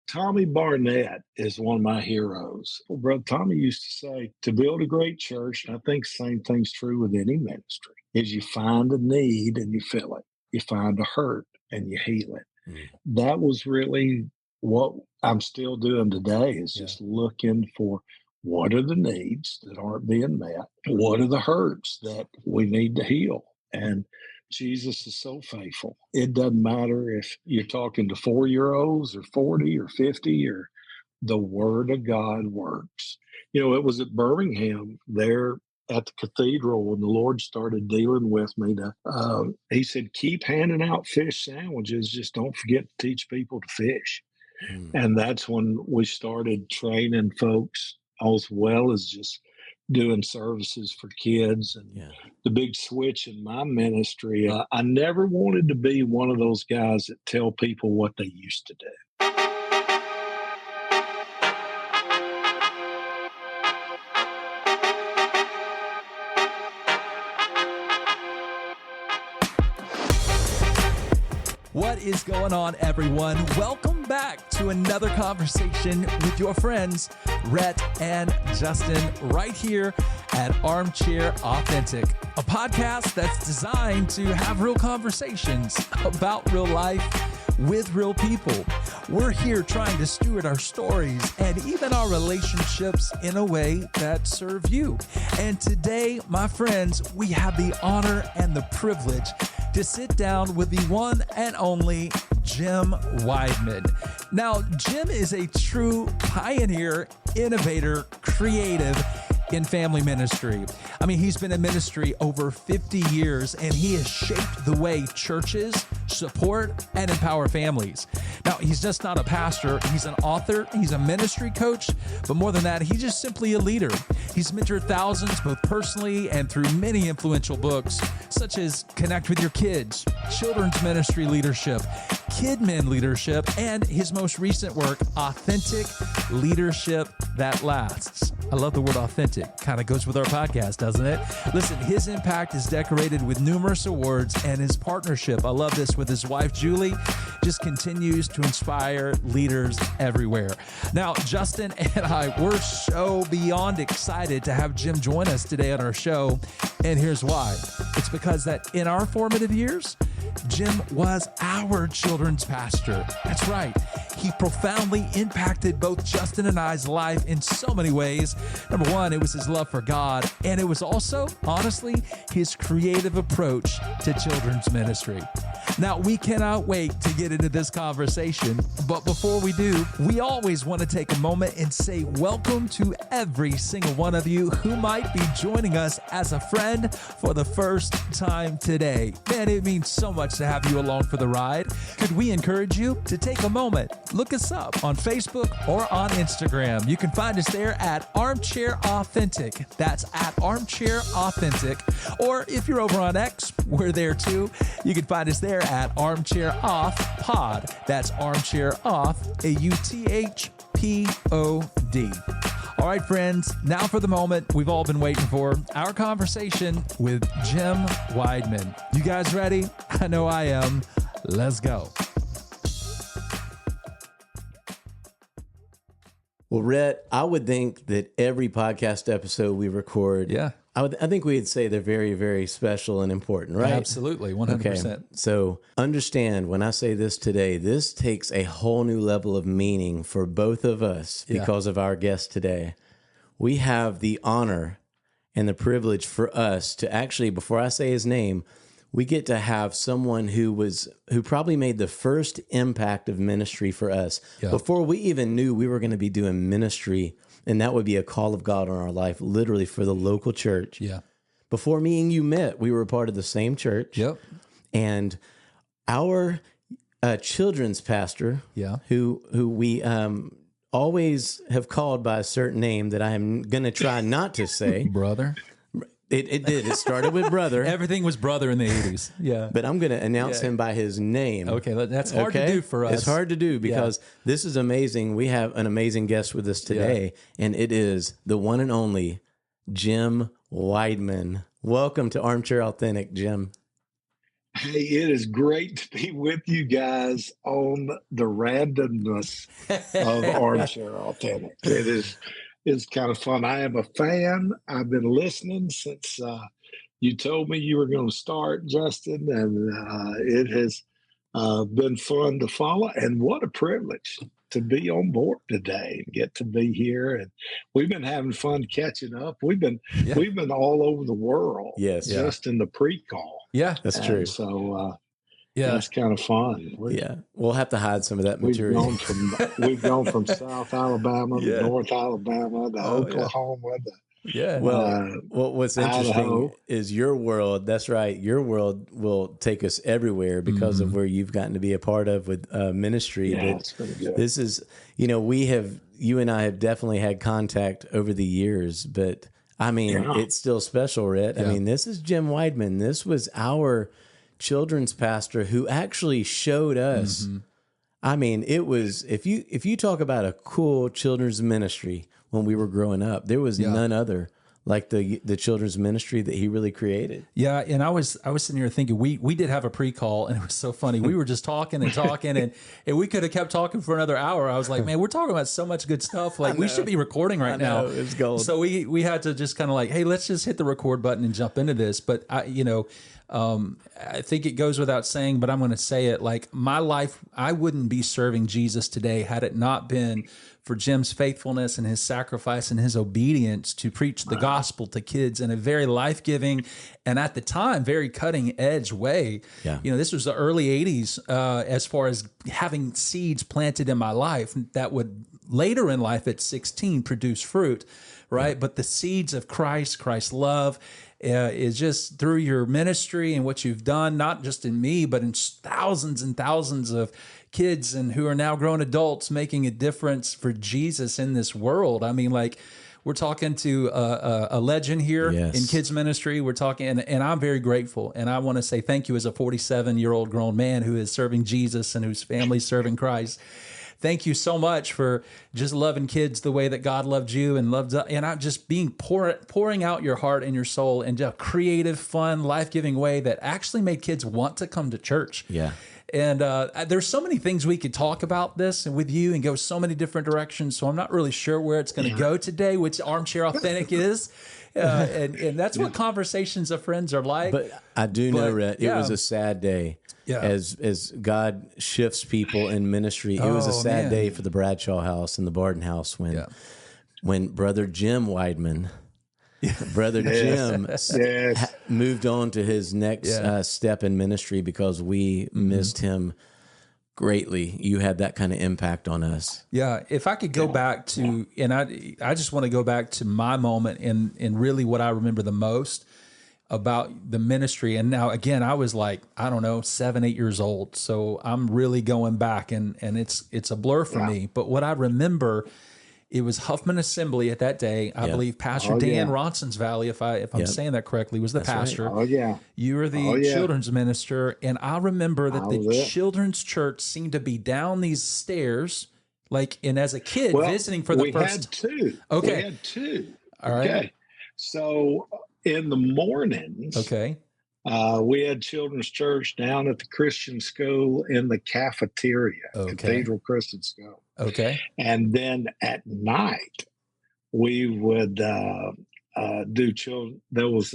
Tommy Barnett is one of my heroes. Well, Brother Tommy used to say, to build a great church, and I think the same thing's true with any ministry, is you find a need and you fill it. You find a hurt and you heal it. That was really what I'm still doing today, is just looking for what are the needs that aren't being met? What are the hurts that we need to heal? And Jesus is so faithful. It doesn't matter if you're talking to 4-year-olds or 40 or 50, or the Word of God works. It was at Birmingham there at the cathedral when the Lord started dealing with me. He said, keep handing out fish sandwiches. Just don't forget to teach people to fish. And that's when we started training folks, as well as just doing services for kids. And the big switch in my ministry, I never wanted to be one of those guys that tell people what they used to do. What is going on, everyone? Welcome back to another conversation with your friends, Rhett and Justin, right here at Armchair Authentic, a podcast that's designed to have real conversations about real life with real people. We're here trying to steward our stories and even our relationships in a way that serve you. And today, my friends, we have the honor and the privilege to sit down with the one and only Jim Wideman. Now, Jim is a true pioneer, innovator, creative in family ministry. I mean, he's been in ministry over 50 years, and he has shaped the way churches support and empower families. Now, he's just not a pastor. He's an author. He's a ministry coach. But more than that, he's just simply a leader. He's mentored thousands, both personally and through many influential books, such as Connect with Your Kids, Children's Ministry Leadership, Kidmin Leadership, and his most recent work, Authentic Leadership That Lasts. I love the word authentic. Kind of goes with our podcast, doesn't it? Listen, his impact is decorated with numerous awards, and his partnership, I love this, with his wife, Julie, just continues to inspire leaders everywhere. Now, Justin and I, we're so beyond excited to have Jim join us today on our show, and here's why. It's because that in our formative years, Jim was our children's pastor. That's right. He profoundly impacted both Justin and I's life in so many ways. Number one, it was his love for God, and it was also, honestly, his creative approach to children's ministry. Now, we cannot wait to get into this conversation, but before we do, we always want to take a moment and say welcome to every single one of you who might be joining us as a friend for the first time today. Man, it means so much to have you along for the ride. Could we encourage you to take a moment, look us up on Facebook or on Instagram. You can find us there at Armchair Authentic. That's at Armchair Authentic. Or if you're over on X, we're there too. You can find us there at Armchair Auth Pod. That's Armchair Auth, AUTHPOD. All right, friends, now for the moment we've all been waiting for, our conversation with Jim Wideman. You guys ready? I know I am. Let's go. Well, Rhett, I would think that every podcast episode we record, I think we'd say they're very, very special and important, right? Absolutely, 100%. Okay. So understand when I say this today, this takes a whole new level of meaning for both of us because of our guest today. We have the honor and the privilege for us to actually, before I say his name, we get to have someone who probably made the first impact of ministry for us before we even knew we were going to be doing ministry, and that would be a call of God on our life, literally for the local church. Yeah. Before me and you met, we were a part of the same church. Yep. And our children's pastor, who we always have called by a certain name that I am going to try not to say, brother. It did. It started with brother. Everything was brother in the 80s. Yeah. But I'm going to announce him by his name. Okay. That's hard to do for us. It's hard to do because this is amazing. We have an amazing guest with us today, and it is the one and only Jim Wideman. Welcome to Armchair Authentic, Jim. Hey, it is great to be with you guys on the randomness of Armchair Authentic. It's kind of fun. I am a fan. I've been listening since you told me you were going to start, Justin, and it has been fun to follow. And what a privilege to be on board today and get to be here. And we've been having fun catching up. We've been all over the world. Yes, just in the pre-call. Yeah, that's true. So that's kind of fun. We'll have to hide some of that material. We've gone from South Alabama to North Alabama to Oklahoma. Well, what's interesting Idaho. is your world. That's right. Your world will take us everywhere because of where you've gotten to be a part of with ministry. Yeah, but it's been good. this is, you and I have definitely had contact over the years, but I mean, it's still special, Rhett. I mean, this is Jim Widman. This was our children's pastor who actually showed us. I mean, it was, if you talk about a cool children's ministry when we were growing up, there was none other like the children's ministry that he really created. Yeah, and I was sitting here thinking we did have a pre-call, and it was so funny. We were just talking and talking, and we could have kept talking for another hour. I was like, man, we're talking about so much good stuff. Like we should be recording right now. It's gold. So we had to just kind of like, hey, let's just hit the record button and jump into this. But I think it goes without saying, but I'm going to say it. Like my life, I wouldn't be serving Jesus today had it not been for Jim's faithfulness and his sacrifice and his obedience to preach the gospel to kids in a very life-giving and at the time very cutting-edge way. Yeah. This was the early 80s as far as having seeds planted in my life that would later in life at 16 produce fruit, right? Yeah. But the seeds of Christ's love, is just through your ministry and what you've done, not just in me, but in thousands and thousands of kids and who are now grown adults making a difference for Jesus in this world. I mean, like we're talking to a legend here in kids ministry. We're talking, and I'm very grateful. And I want to say thank you as a 47-year-old grown man who is serving Jesus and whose family's serving Christ. Thank you so much for just loving kids the way that God loved you and I'm just being pouring out your heart and your soul in a creative, fun, life-giving way that actually made kids want to come to church. Yeah. And there's so many things we could talk about this and with you and go so many different directions. So I'm not really sure where it's going to go today, which Armchair Authentic is. And that's what conversations of friends are like. But I do know, Rhett, it was a sad day. Yeah. As God shifts people in ministry, it was a sad day for the Bradshaw house and the Barden house when Brother Jim Wideman, Brother Jim moved on to his next step in ministry because we missed him greatly. You had that kind of impact on us. Yeah. If I could go back to, and I just want to go back to my moment and really what I remember the most about the ministry. And now again, I was like, I don't know, 7, 8 years old. So I'm really going back and it's a blur for me. But what I remember, it was Huffman Assembly at that day. I believe Pastor Dan Ronson's Valley, if I'm saying that correctly, was the pastor. Right. Oh yeah. You were the children's minister. And I remember that the children's church seemed to be down these stairs, and as a kid visiting for the first. We had two. Okay. We had two. All right. Okay. So in the mornings, we had children's church down at the Christian school in the cafeteria, Cathedral Christian School. Okay. And then at night, we would do children. There was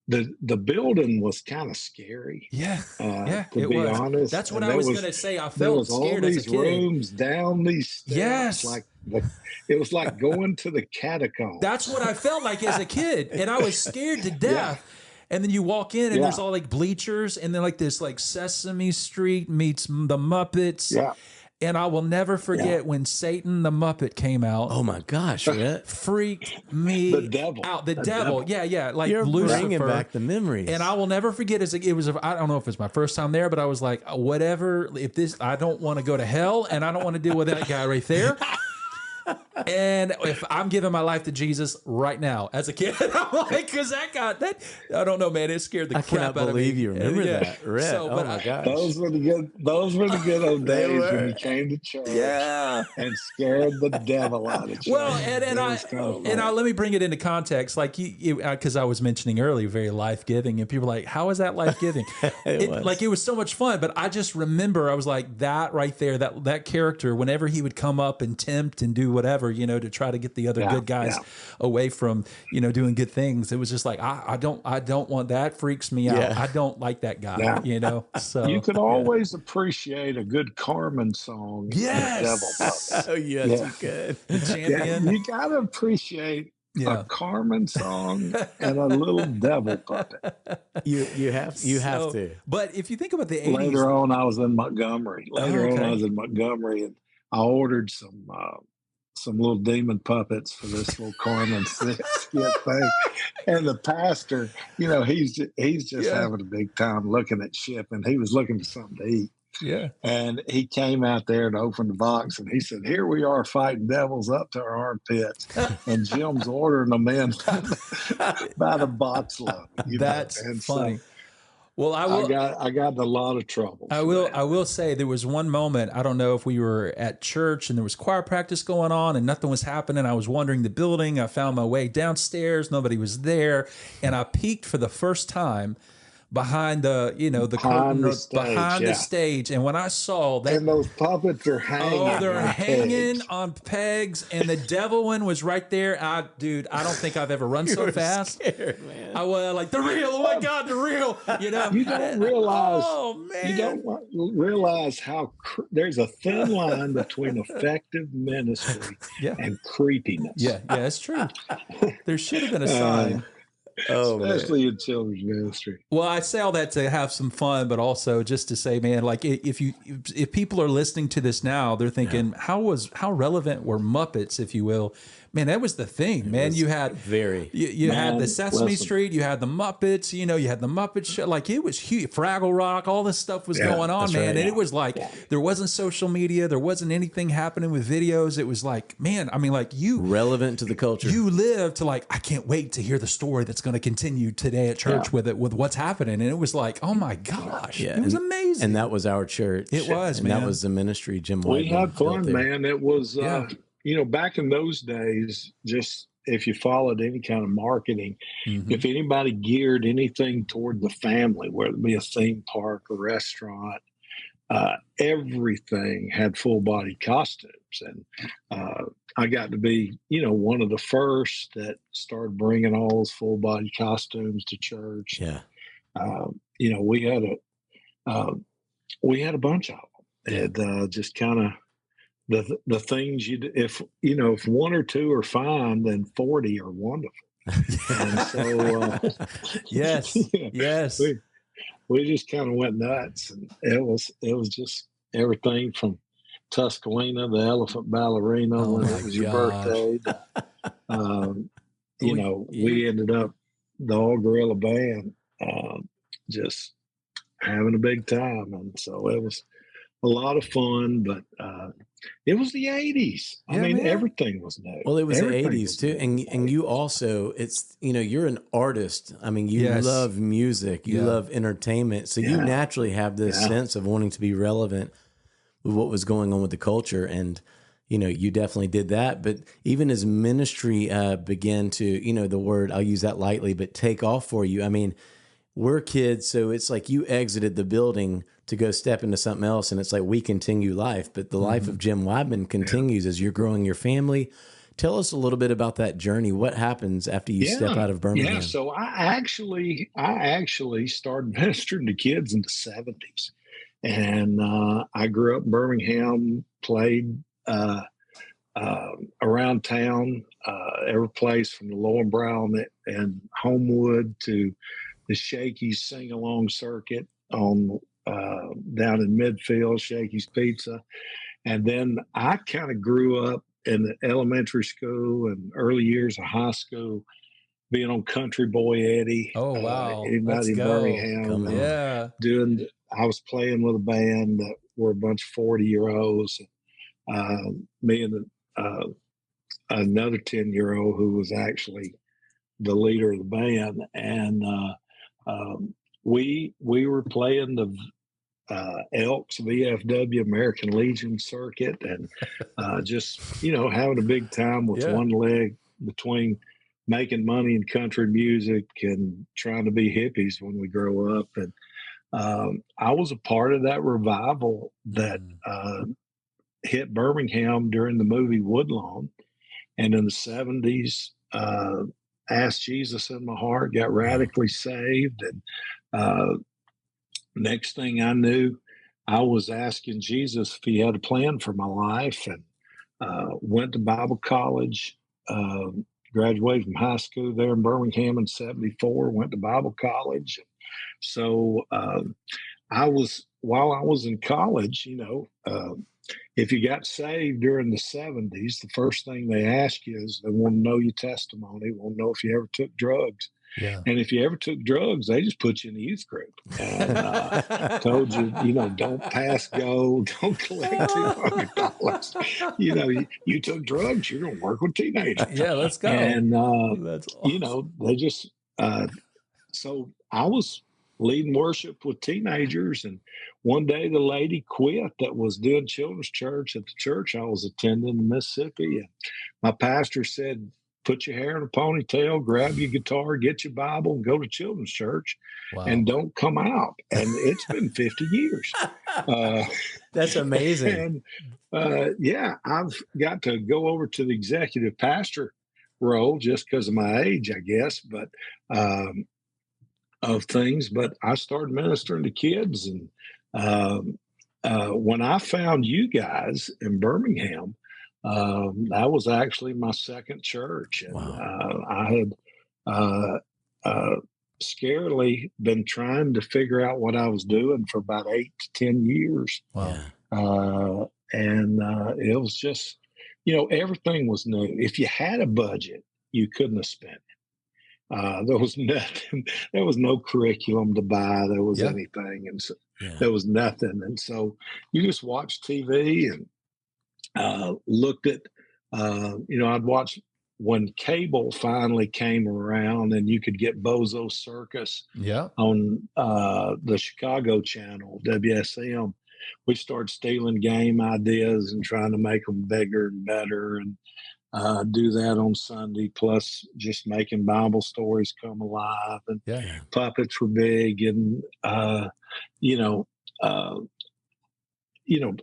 the building was kind of scary. Yeah. To be honest. That's what I was going to say. I felt scared as a kid. There was all these rooms down these stairs. Yes. It was like going to the catacombs. That's what I felt like as a kid. And I was scared to death. And then you walk in and there's all bleachers and then this Sesame Street meets the Muppets. Yeah. And I will never forget when Satan the Muppet came out. Oh my gosh, Rhett. Freaked me out. The devil. Yeah. Like you're Lucifer. Bringing back the memories. And I will never forget I don't know if it's my first time there, but I was like, whatever, I don't want to go to hell and I don't want to deal with that guy right there. And if I'm giving my life to Jesus right now as a kid, I'm like, because I don't know, man, it scared the crap out of me. I can't believe you remember that, Rhett. So, oh my gosh. Those were the good old They days when were. you came to church Yeah. and scared the devil out of you. Well, let me bring it into context. Like because I was mentioning earlier, very life giving, and people are like, "How is that life giving?" It was so much fun. But I just remember I was like, that right there, that character. Whenever he would come up and tempt and do whatever, to try to get the other good guys away from doing good things, it was just like I don't want that. Freaks me out. I don't like that guy. So you could always appreciate a good Carmen song. Yes. Oh yes, you could. The champion. You got to appreciate a Carmen song and a little devil puppet. You have to. But if you think about the 80s. Later on, I was in Montgomery. And I ordered some little demon puppets for this little Carmen skit thing. And the pastor, he's just having a big time looking at ship, and he was looking for something to eat. Yeah. And he came out there and opened the box, and he said, "Here we are fighting devils up to our armpits." And Jim's ordering them in by the box load. That's funny. Well, I got in a lot of trouble. I will say there was one moment, I don't know if we were at church and there was choir practice going on and nothing was happening. I was wandering the building. I found my way downstairs. Nobody was there. And I peeked for the first time behind the curtain behind the stage, and when I saw that, and those puppets are hanging, they're hanging on pegs, and the devil one was right there. I don't think I've ever run so fast. Scared, man. I was like, the real, oh my God, the real. You don't realize how there's a thin line between effective ministry and creepiness. Yeah, it's true. There should have been a sign. Especially in children's ministry. Well, I say all that to have some fun, but also just to say, man, like if people are listening to this now, they're thinking, how relevant were Muppets, if you will? Man, that was the thing, man. You had you had the Sesame Street, you had the Muppets, you had the Muppet Show. Like, it was huge. Fraggle Rock, all this stuff was going on, man. Right, and it was like there wasn't social media, there wasn't anything happening with videos. It was like, man, I mean, like relevant to the culture. You lived to like, I can't wait to hear the story that's going to continue today at church with what's happening. And it was like, oh my gosh, it was amazing. And that was our church. It was, and man. That was the ministry Jim Wideman. We had fun, man. It was. Back in those days, just if you followed any kind of marketing, if anybody geared anything toward the family, whether it be a theme park or restaurant, everything had full body costumes. And I got to be, one of the first that started bringing all those full body costumes to church. Yeah. We had a bunch of them. And just kind of, the things if one or two are fine, then 40 are wonderful. And so yes, we just kind of went nuts, and it was just everything from Tuscaloosa, the elephant ballerina when it was your birthday. We ended up the all gorilla band, just having a big time, and so it was a lot of fun, but it was the 80s. I mean, everything was new. Well, it was the 80s too. And you also, it's, you're an artist. I mean, you love music, you love entertainment. So you naturally have this sense of wanting to be relevant with what was going on with the culture. And, you definitely did that. But even as ministry began to, the word, I'll use that lightly, but take off for you. I mean, we're kids, so it's like you exited the building to go step into something else, and it's like we continue life. But the life of Jim Widman continues as you're growing your family. Tell us a little bit about that journey. What happens after you step out of Birmingham? Yeah, so I actually started ministering to kids in the 70s. And I grew up in Birmingham, played around town, every place from the Lowenbrow and Homewood to the Shakey's sing-along circuit on down in Midfield, Shakey's Pizza. And then I kind of grew up in the elementary school and early years of high school, being on Country Boy Eddie. Oh, wow. Anybody in Birmingham. I was playing with a band that were a bunch of 40-year-olds. Me and another 10-year-old who was actually the leader of the band, and we were playing the Elks VFW American Legion circuit, and just having a big time with one leg between making money in country music and trying to be hippies when we grow up. And I was a part of that revival that hit Birmingham during the movie Woodlawn, and in the 70s. Asked Jesus in my heart, got radically saved, and next thing I knew, I was asking Jesus if he had a plan for my life, and went to Bible college, graduated from high school there in Birmingham in 74, went to Bible college. So while I was in college, if you got saved during the 70s, the first thing they ask you is they want to know your testimony, want to know if you ever took drugs. Yeah. And if you ever took drugs, they just put you in the youth group and told you, don't pass go, don't collect $200. You took drugs, you're going to work with teenagers. Yeah, let's go. And, that's awesome. they just, so I was leading worship with teenagers, and one day the lady quit that was doing children's church at the church I was attending in Mississippi, and my pastor said, put your hair in a ponytail, grab your guitar, get your Bible, and go to children's church. Wow. And don't come out. And it's been 50 years. That's amazing. And I've got to go over to the executive pastor role just because of my age, I guess, but of things. But I started ministering to kids. And when I found you guys in Birmingham, that was actually my second church. And I had scarily been trying to figure out what I was doing for about 8 to 10 years. Wow. And it was just, everything was new. If you had a budget, you couldn't have spent it. There was nothing. There was no curriculum to buy. There was anything. And so there was nothing. And so you just watched TV and looked at, I'd watch when cable finally came around and you could get Bozo Circus on the Chicago channel, WSM. We started stealing game ideas and trying to make them bigger and better, and do that on Sunday, plus just making Bible stories come alive. And puppets were big, and a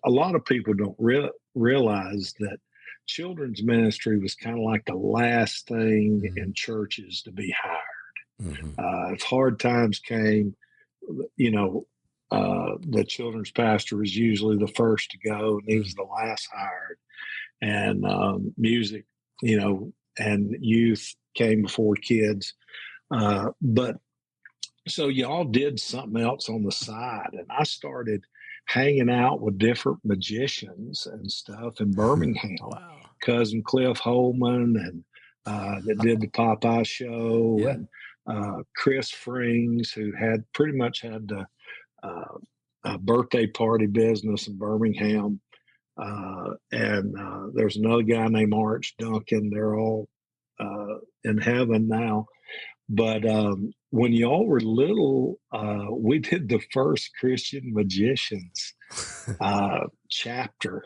lot of people don't realize that children's ministry was kind of like the last thing in churches to be hired. If hard times came, the children's pastor was usually the first to go, and he was the last hired. And music, and youth came before kids. But so y'all did something else on the side, and I started hanging out with different magicians and stuff in Birmingham. Wow. Cousin Cliff Holman, and that did the Popeye show, and Chris Frings, who had pretty much had the a birthday party business in Birmingham. And there's another guy named Arch Duncan. They're all in heaven now. But when y'all were little, we did the first Christian Magicians chapter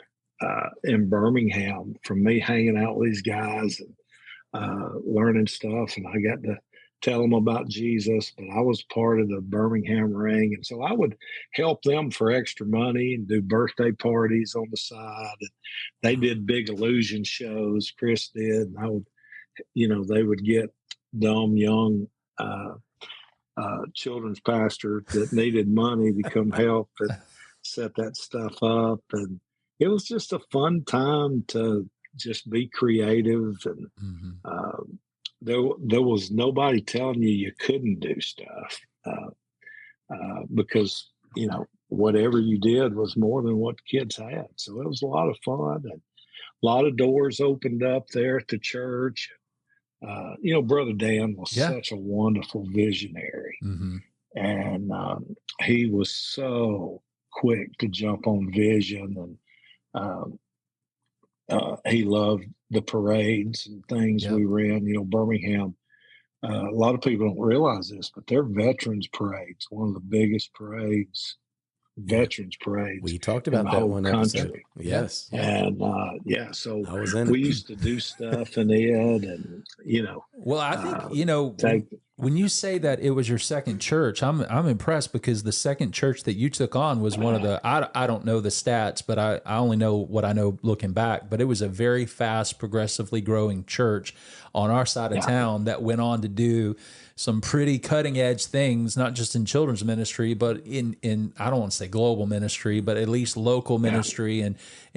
in Birmingham, from me hanging out with these guys and learning stuff. And I got to tell them about Jesus, but I was part of the Birmingham Ring. And so I would help them for extra money and do birthday parties on the side. And they did big illusion shows, Chris did. And I would, they would get dumb young children's pastor that needed money to come help and set that stuff up. And it was just a fun time to just be creative. And there was nobody telling you couldn't do stuff because, whatever you did was more than what kids had. So it was a lot of fun, and a lot of doors opened up there at the church. Brother Dan was such a wonderful visionary, and he was so quick to jump on vision, he loved the parades and things we ran, Birmingham. A lot of people don't realize this, but their veterans parades, one of the biggest parades, veterans parades. We talked in about the that whole one country. episode. Yes. And so I was in we it. used to do stuff in it, and Well, I think when you say that it was your second church, I'm impressed, because the second church that you took on was one of the, I don't know the stats, but I only know what I know looking back, but it was a very fast, progressively growing church on our side of town that went on to do some pretty cutting edge things, not just in children's ministry, but in I don't want to say global ministry, but at least local ministry and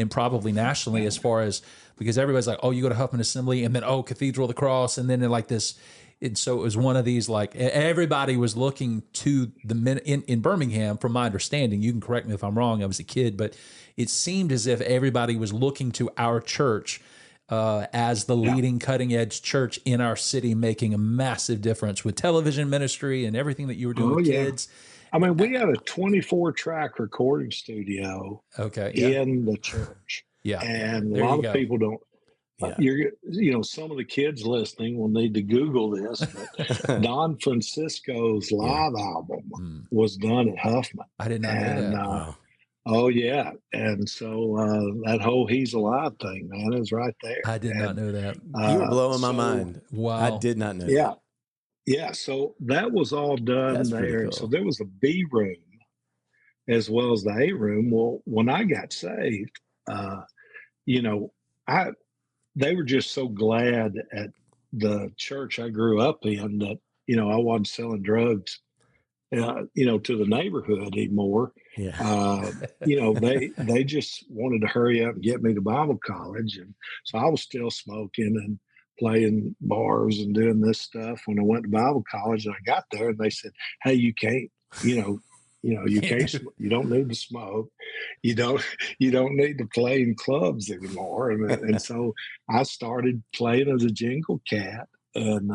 probably nationally, as far as, because everybody's like, oh, you go to Huffman Assembly, and then, oh, Cathedral of the Cross, and then like this. And so it was one of these, like, everybody was looking to in Birmingham, from my understanding. You can correct me if I'm wrong. I was a kid, but it seemed as if everybody was looking to our church as the leading cutting edge church in our city, making a massive difference with television ministry and everything that you were doing with kids. I mean, we had a 24-track recording studio in the church. Yeah. And a lot of people don't. Some of the kids listening will need to Google this, but Don Francisco's live album was done at Huffman. I did not know that. Wow. Oh, yeah. And so that whole He's Alive thing, man, is right there. I did not know that. You were blowing my mind. Wow. I did not know that. Yeah. So that was all done. That's there. Cool. So there was a B room as well as the A room. Well, when I got saved, they were just so glad at the church I grew up in that, I wasn't selling drugs, to the neighborhood anymore. Yeah. They just wanted to hurry up and get me to Bible college. And so I was still smoking and playing bars and doing this stuff when I went to Bible college. And I got there and they said, hey, you can't, you can't, you don't need to smoke. You don't need to play in clubs anymore. And so I started playing as a jingle cat and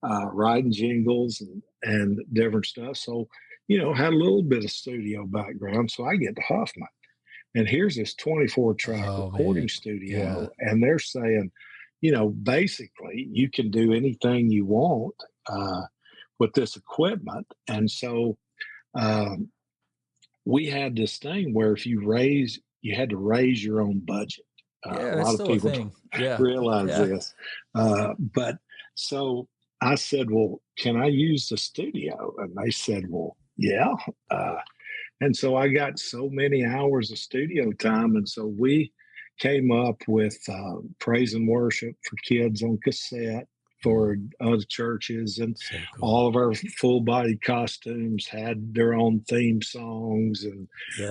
writing jingles and different stuff. So, had a little bit of studio background. So I get to Huffman and here's this 24-track recording studio. Yeah. And they're saying, basically you can do anything you want with this equipment. And so, we had this thing where if you had to raise your own budget. A lot of people don't realize this. But so I said, well, can I use the studio? And they said, well, yeah. And so I got so many hours of studio time. And so we came up with praise and worship for kids on cassette for other churches, and all of our full body costumes had their own theme songs and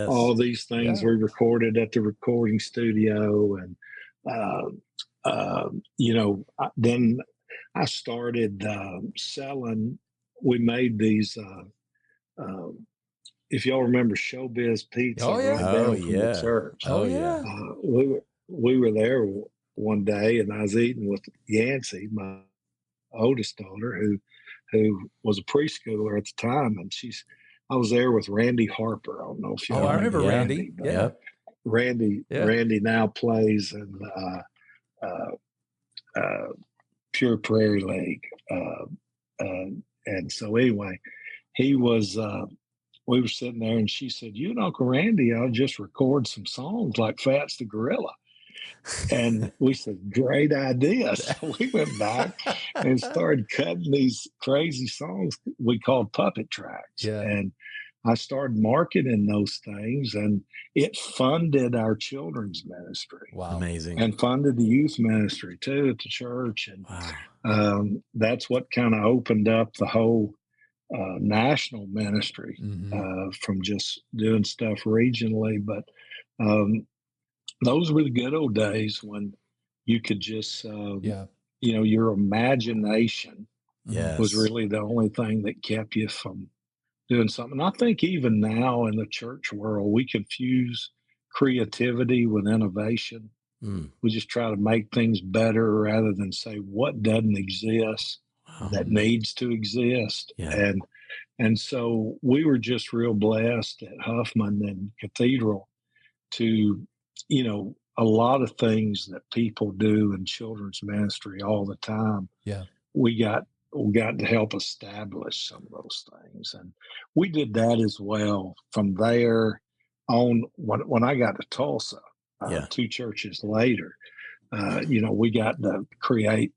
all these things we recorded at the recording studio. And, then I started selling, we made these, if y'all remember Showbiz Pizza, from the church. We were there one day and I was eating with Yancey, my oldest daughter, who was a preschooler at the time, and I was there with Randy Harper. I don't know if you I remember Randy. Randy now plays in Pure Prairie League. And so anyway, he was we were sitting there and she said, you and Uncle Randy, I'll just record some songs like Fats the Gorilla. And we said, great idea. So we went back and started cutting these crazy songs we called puppet tracks. Yeah. And I started marketing those things, and it funded our children's ministry. Wow. Amazing. And funded the youth ministry too at the church. And that's what kind of opened up the whole national ministry from just doing stuff regionally. But those were the good old days when you could just, your imagination was really the only thing that kept you from doing something. I think even now in the church world, we confuse creativity with innovation. We just try to make things better rather than say what doesn't exist that needs to exist. And so we were just real blessed at Huffman and Cathedral to a lot of things that people do in children's ministry all the time. Yeah. We got to help establish some of those things. And we did that as well. From there on, when I got to Tulsa, 2 churches later, we got to create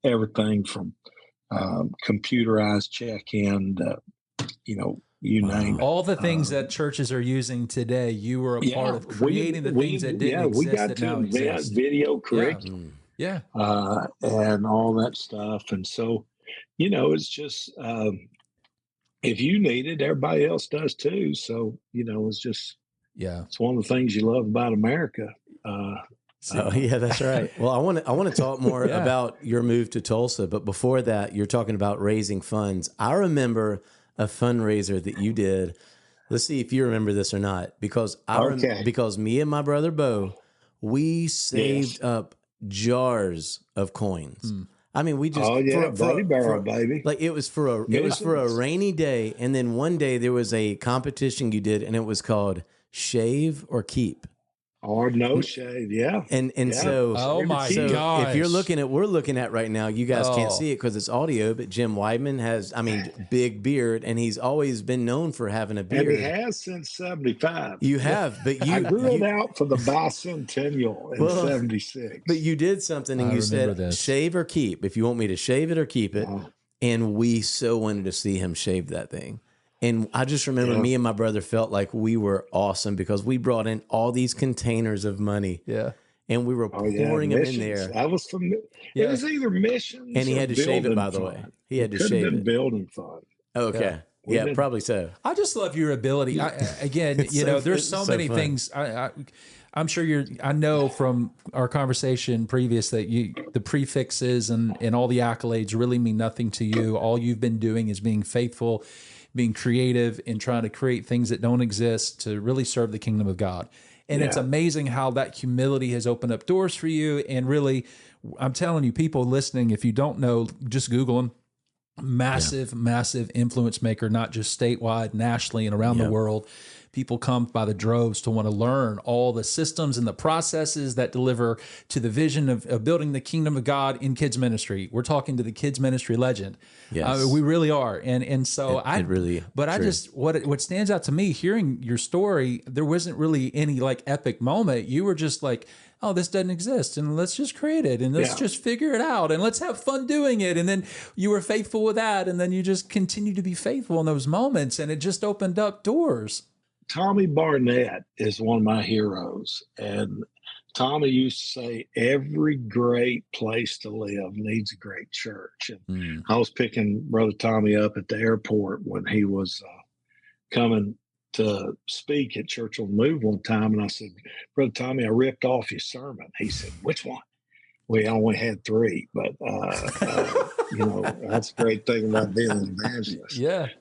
everything from computerized check-in to, you name it. All the things that churches are using today, you were a part of creating the things that didn't exist we got that to now invent exist. video curriculum. Yeah. And all that stuff. And so, it's just, if you need it, everybody else does too. So, it's just, it's one of the things you love about America. That's right. Well, I want to talk more about your move to Tulsa, but before that, you're talking about raising funds. I remember a fundraiser that you did. Let's see if you remember this or not, because because me and my brother Bo, we saved up jars of coins. I mean, we just baby. Like it was for a rainy day, and then one day there was a competition you did, and it was called Shave or Keep. Or no shave, So, oh my gosh. If you're we're looking at right now, you guys can't see it because it's audio, but Jim Wideman has, big beard, and he's always been known for having a beard. And he has since 75. You have, but I grew it out for the bicentennial in 76. But you did something, and you said, shave or keep, if you want me to shave it or keep it. And we so wanted to see him shave that thing. And I just remember me and my brother felt like we were awesome because we brought in all these containers of money. Yeah. And we were pouring them in there. I was from, it was either missions and he had to shave it, by the way. He had to shave it. Building fund. Okay. Yeah, probably so. I just love your ability. There's so many things. I'm sure I know from our conversation previous that the prefixes and all the accolades really mean nothing to you. All you've been doing is being faithful, being creative, and trying to create things that don't exist to really serve the kingdom of God. And it's amazing how that humility has opened up doors for you. And really, I'm telling you, people listening, if you don't know, just Google him. Massive influence maker, not just statewide, nationally, and around the world. People come by the droves to want to learn all the systems and the processes that deliver to the vision of building the kingdom of God in kids ministry. We're talking to the kids ministry legend. Yes. We really are. And so what stands out to me hearing your story, there wasn't really any like epic moment. You were just like, oh, this doesn't exist, and let's just create it, and let's just figure it out, and let's have fun doing it. And then you were faithful with that, and then you just continue to be faithful in those moments, and it just opened up doors. Tommy Barnett is one of my heroes, and Tommy used to say, every great place to live needs a great church. And I was picking Brother Tommy up at the airport when he was coming to speak at Church on the Move one time, and I said, Brother Tommy, I ripped off your sermon. He said, which one? We only had 3, but that's a great thing about being an evangelist.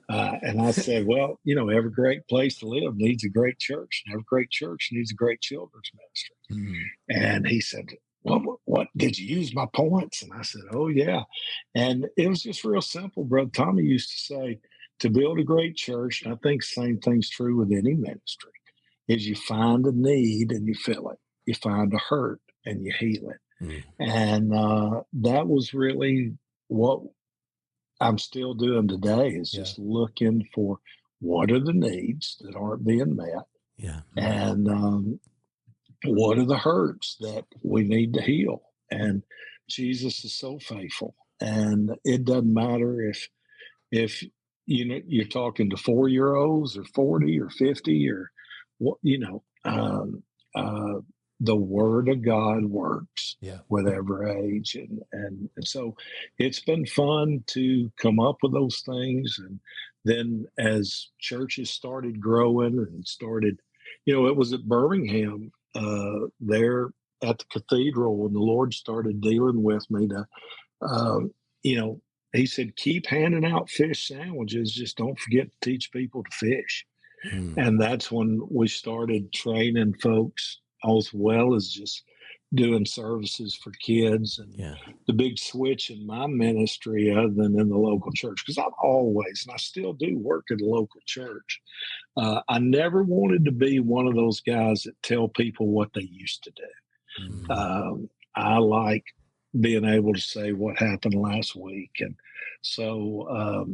And I said, well, every great place to live needs a great church, and every great church needs a great children's ministry. And he said, what did you use my points? And I said, oh yeah. And it was just real simple. Brother Tommy used to say, to build a great church, and I think the same thing's true with any ministry, is you find a need and you fill it. You find a hurt and you heal it. And that was really what I'm still doing today, is just looking for what are the needs that aren't being met. And what are the hurts that we need to heal. And Jesus is so faithful. And it doesn't matter if you're talking to 4-year-olds or 40 or 50 or what, the word of God works with every age. And so it's been fun to come up with those things. And then as churches started growing and started, it was at Birmingham, there at the cathedral, when the Lord started dealing with me to, he said, keep handing out fish sandwiches. Just don't forget to teach people to fish. And that's when we started training folks, as well as just doing services for kids. And Yeah. the big switch in my ministry, other than in the local church, because I've always, and I still do work at a local church, I never wanted to be one of those guys that tell people what they used to do. Mm-hmm. I like being able to say what happened last week. And so,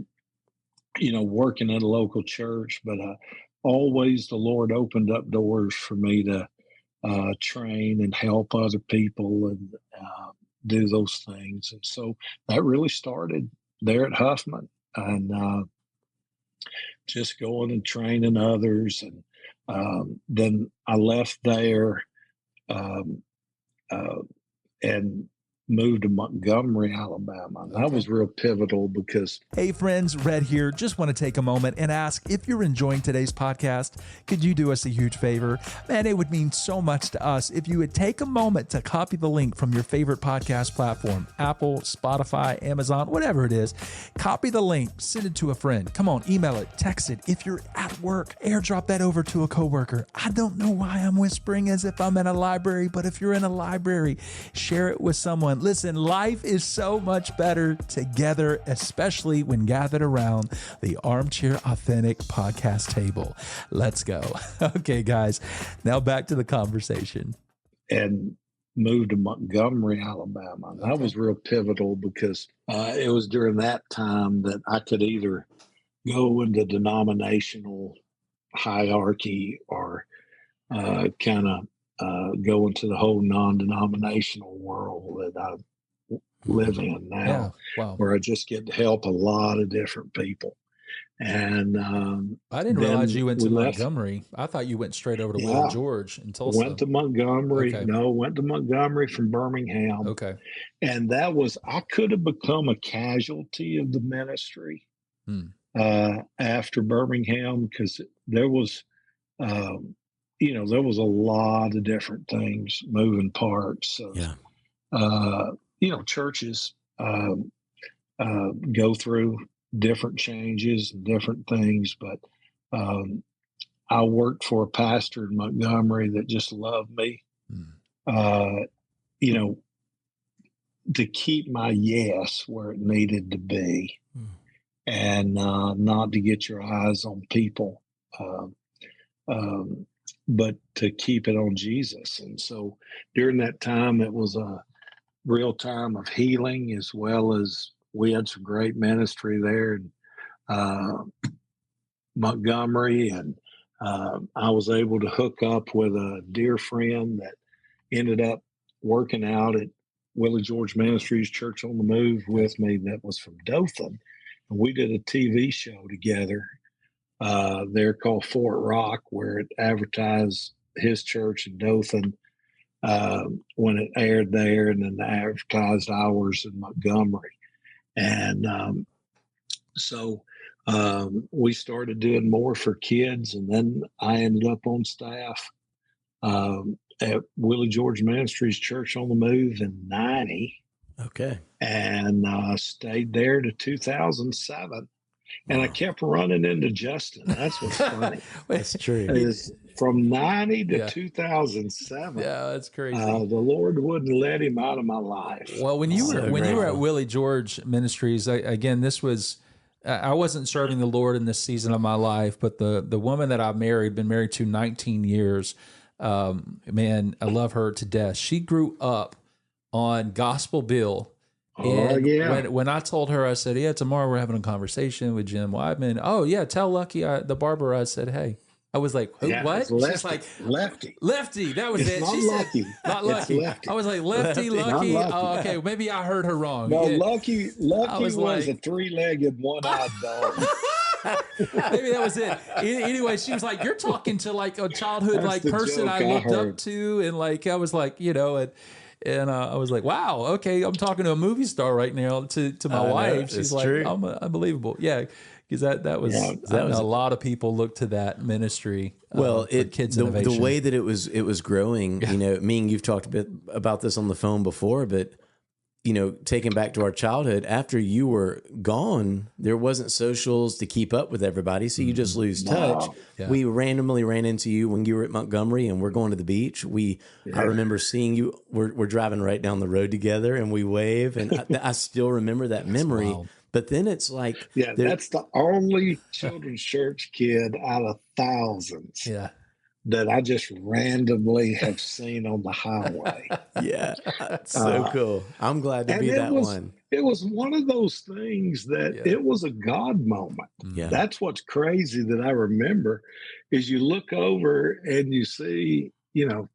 working at a local church, but always the Lord opened up doors for me to train and help other people and do those things. And so that really started there at Huffman, and just going and training others. And then I left there um, and moved to Montgomery, Alabama. And that was real pivotal because... Hey friends, Rhett here. Just want to take a moment and ask if you're enjoying today's podcast, could you do us a huge favor? Man, it would mean so much to us if you would take a moment to copy the link from your favorite podcast platform, Apple, Spotify, Amazon, whatever it is. Copy the link, send it to a friend. Come on, email it, text it. If you're at work, airdrop that over to a coworker. I don't know why I'm whispering as if I'm in a library, but if you're in a library, share it with someone. Listen, life is so much better together, especially when gathered around the Armchair Authentic podcast table. Let's go. Okay, guys, now back to the conversation. And moved to Montgomery, Alabama. And that was real pivotal because it was during that time that I could either go into denominational hierarchy or kind of go into the whole non-denominational world that I live in now, where I just get to help a lot of different people. And I didn't realize you went to Montgomery. I thought you went straight over to Willie George in Tulsa. Went to Montgomery. Okay. No, went to Montgomery from Birmingham. Okay. And that was, I could have become a casualty of the ministry after Birmingham, because there was, there was a lot of different things, moving parts. So, churches go through different changes and different things. But I worked for a pastor in Montgomery that just loved me, to keep my yes where it needed to be, and not to get your eyes on people. But to keep it on Jesus. And so during that time, it was a real time of healing, as well as we had some great ministry there in Montgomery. And I was able to hook up with a dear friend that ended up working out at Willie George Ministries, Church on the Move, with me, that was from Dothan. And we did a TV show together. They're called Fort Rock, where it advertised his church in Dothan when it aired there, and then the advertised hours in Montgomery. And so we started doing more for kids, and then I ended up on staff at Willie George Ministries, Church on the Move, in 90. Okay. And stayed there to 2007. And I kept running into Justin. That's what's funny. That's true. Is from 90 to 2007. Yeah, that's crazy. The Lord wouldn't let him out of my life. Well, when you were at Willie George Ministries, again, this was, I wasn't serving the Lord in this season of my life, but the woman that I been married to 19 years, man, I love her to death. She grew up on Gospel Bill. And when I told her, I said, tomorrow we're having a conversation with Jim Wideman. Oh, yeah, tell Lucky, the barber, I said, hey. I was like, who, what? She's like, Lefty. Lefty, that was it's it. Not she Lucky. Said, not Lucky. Lefty. I was like, Lefty, Lucky. Oh, okay, maybe I heard her wrong. No, Lucky was like, a three-legged, one-eyed dog. Maybe that was it. Anyway, she was like, you're talking to like a childhood person I looked up to. And like, I was like, and I was like, wow, okay, I'm talking to a movie star right now to my wife. She's like, I'm unbelievable. Yeah, because that was a lot of people look to that ministry. Well, kids innovation. The way that it was growing, me and you've talked a bit about this on the phone before, but taken back to our childhood, after you were gone, there wasn't socials to keep up with everybody. So you just lose touch. Yeah. We randomly ran into you when you were at Montgomery and we're going to the beach. I remember seeing you, we're driving right down the road together and we wave. And I still remember that memory. Wild. But then it's like, that's the only children's church kid out of thousands that I just randomly have seen on the highway. Yeah, that's so cool. I'm glad to be that one. It was one of those things that it was a God moment. Yeah. That's what's crazy that I remember is you look over and you see, and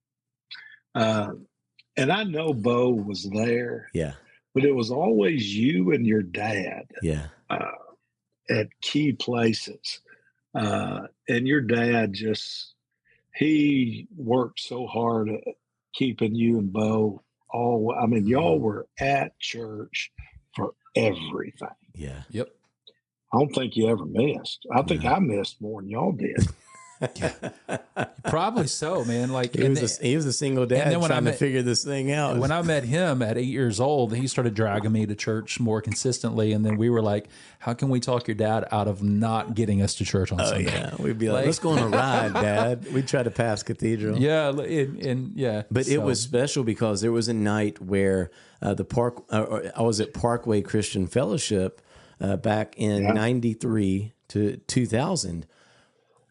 I know Bo was there. Yeah. But it was always you and your dad at key places. And your dad he worked so hard at keeping you and Bo y'all were at church for everything. Yeah. Yep. I don't think you ever missed. I think I missed more than y'all did. Probably so, man. Like he was a single dad trying to figure this thing out. When I met him at 8 years old, he started dragging me to church more consistently, and then we were like, "How can we talk your dad out of not getting us to church on Sunday?" Yeah, we'd be like, "Let's go on a ride, Dad." We'd try to pass Cathedral. Yeah, But it was special because there was a night where I was at Parkway Christian Fellowship back in '93 to 2000.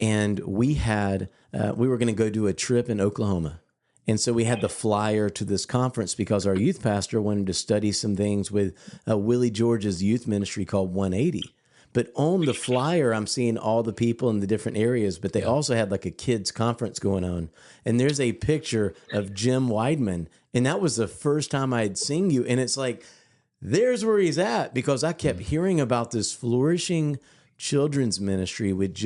And we were going to go do a trip in Oklahoma. And so we had the flyer to this conference because our youth pastor wanted to study some things with Willie George's youth ministry called 180. But on the flyer, I'm seeing all the people in the different areas, but they also had like a kids conference going on. And there's a picture of Jim Wideman. And that was the first time I had seen you. And it's like, there's where he's at, because I kept hearing about this flourishing children's ministry with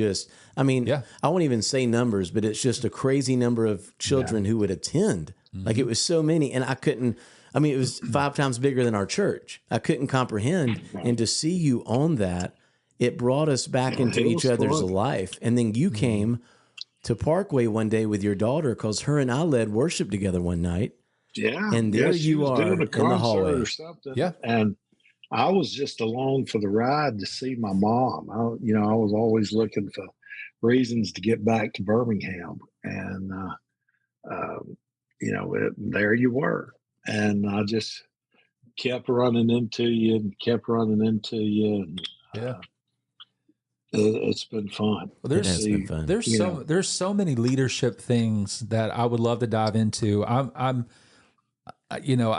I won't even say numbers, but it's just a crazy number of children who would attend. Like it was so many, and it was 5 times bigger than our church. I couldn't comprehend. And to see you on that, it brought us back into each other's life. And then you came to Parkway one day with your daughter, because her and I led worship together one night. Yeah. And there you are in the hallway. Or something. Yeah. And I was just along for the ride to see my mom. I was always looking for reasons to get back to Birmingham. And, there you were. And I just kept running into you. And, it's been fun. Well, there's so many leadership things that I would love to dive into. I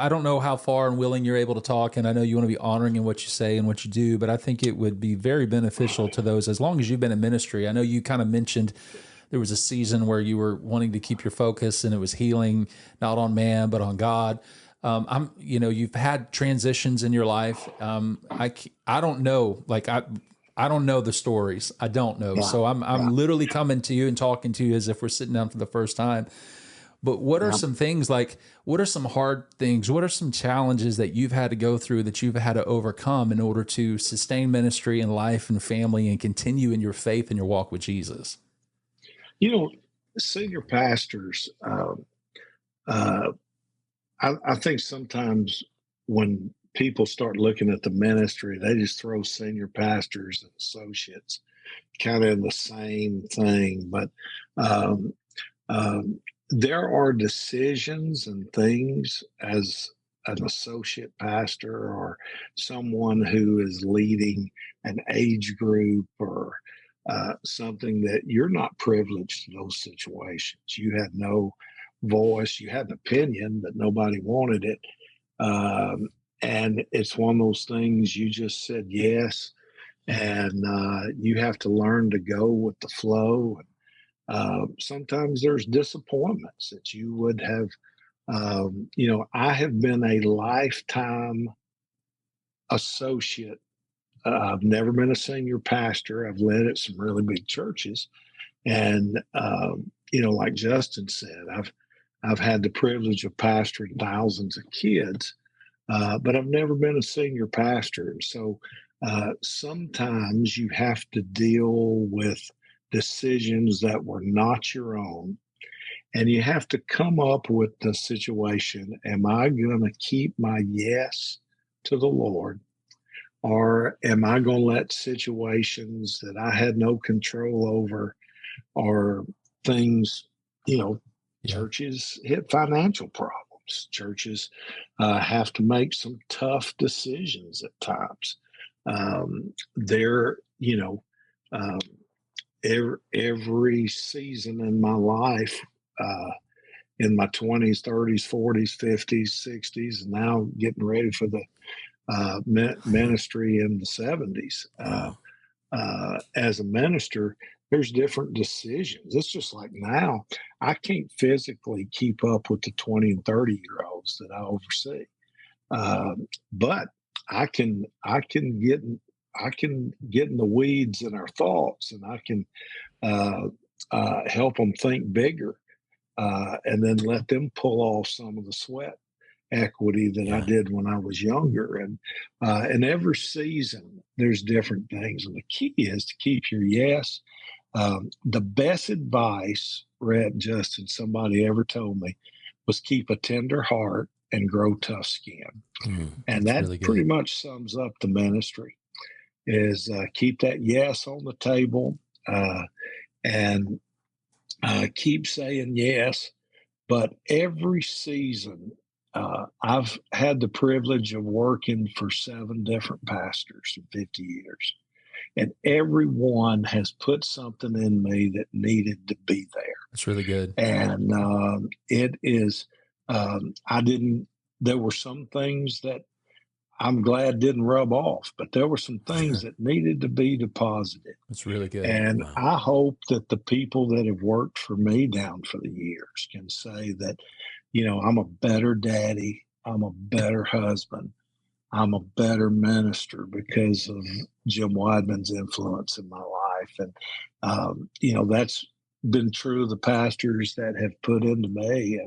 don't know how far and willing you're able to talk, and I know you want to be honoring in what you say and what you do, but I think it would be very beneficial to those, as long as you've been in ministry. I know you kind of mentioned there was a season where you were wanting to keep your focus, and it was healing, not on man, but on God. You've had transitions in your life. I don't know, I don't know the stories. I don't know. So I'm literally coming to you and talking to you as if we're sitting down for the first time. But what are some things, what are some hard things? What are some challenges that you've had to go through, that you've had to overcome in order to sustain ministry and life and family and continue in your faith and your walk with Jesus? Senior pastors, I think sometimes when people start looking at the ministry, they just throw senior pastors and associates kind of in the same thing. But there are decisions and things as an associate pastor or someone who is leading an age group or something that you're not privileged to those situations. You had no voice. You had an opinion, but nobody wanted it. And it's one of those things you just said yes, and you have to learn to go with the flow. Sometimes there's disappointments that you would have. I have been a lifetime associate. I've never been a senior pastor. I've led at some really big churches, and like Justin said, I've had the privilege of pastoring thousands of kids, but I've never been a senior pastor. So sometimes you have to deal with decisions that were not your own, and you have to come up with the situation. Am I going to keep my yes to the Lord, or am I going to let situations that I had no control over, or things, churches hit financial problems. Churches have to make some tough decisions at times. They're, um, every season in my life, in my 20s, 30s, 40s, 50s, 60s, and now getting ready for the ministry in the 70s. As a minister, there's different decisions. It's just like now, I can't physically keep up with the 20 and 30-year-olds that I oversee, but I can get in the weeds in our thoughts, and I can help them think bigger, and then let them pull off some of the sweat equity that I did when I was younger. And every season there's different things. And the key is to keep your yes. The best advice, Rhett and Justin, somebody ever told me was keep a tender heart and grow tough skin. And that really pretty much sums up the ministry, is keep that yes on the table, and keep saying yes. But every season, I've had the privilege of working for 7 different pastors in 50 years. And everyone has put something in me that needed to be there. That's really good. And it is, there were some things that I'm glad didn't rub off, but there were some things that needed to be deposited. That's really good. And wow. I hope that the people that have worked for me down for the years can say that, I'm a better daddy, I'm a better husband, I'm a better minister because of Jim Widman's influence in my life. And, that's been true of the pastors that have put into me.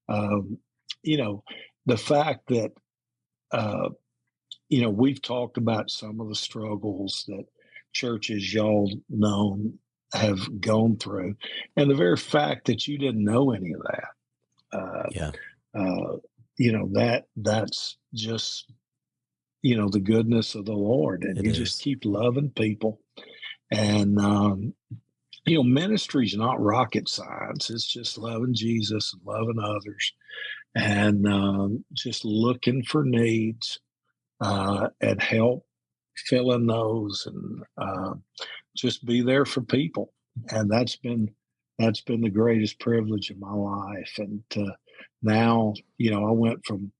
And, the fact that, we've talked about some of the struggles that churches y'all known have gone through. And the very fact that you didn't know any of that, that's just, the goodness of the Lord. And you just keep loving people. And, ministry is not rocket science. It's just loving Jesus and loving others, and just looking for needs, and help fill in those, and just be there for people. And that's been the greatest privilege of my life. And now, I went from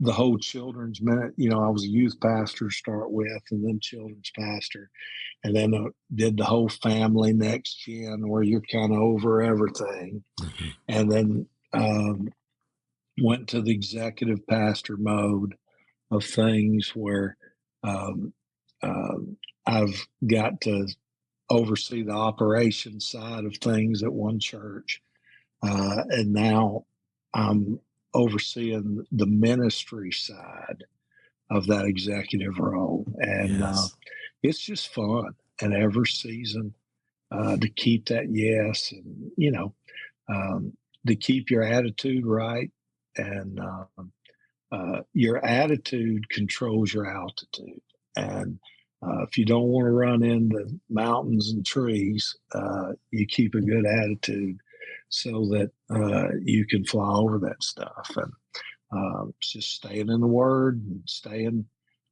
the whole children's minute. I was a youth pastor to start with, and then children's pastor, and then did the whole family next gen, where you're kind of over everything, and then went to the executive pastor mode of things, where I've got to oversee the operations side of things at one church, and now I'm overseeing the ministry side of that executive role. And it's just fun. And every season, to keep that yes, and to keep your attitude right. And your attitude controls your altitude. And if you don't want to run into mountains and trees, you keep a good attitude so that you can fly over that stuff. And just staying in the Word, and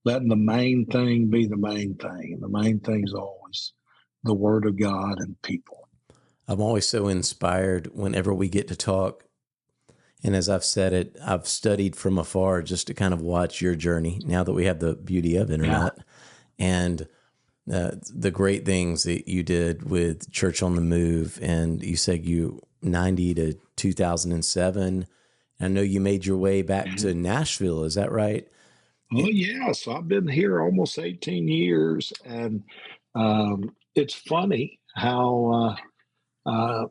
letting the main thing be the main thing. And the main thing is always the Word of God and people. I'm always so inspired whenever we get to talk. And as I've said it, I've studied from afar just to kind of watch your journey now that we have the beauty of internet, and the great things that you did with Church on the Move. And you said you 90 to 2007. I know you made your way back to Nashville. Is that right? Oh, yeah. So I've been here almost 18 years. And it's funny how, I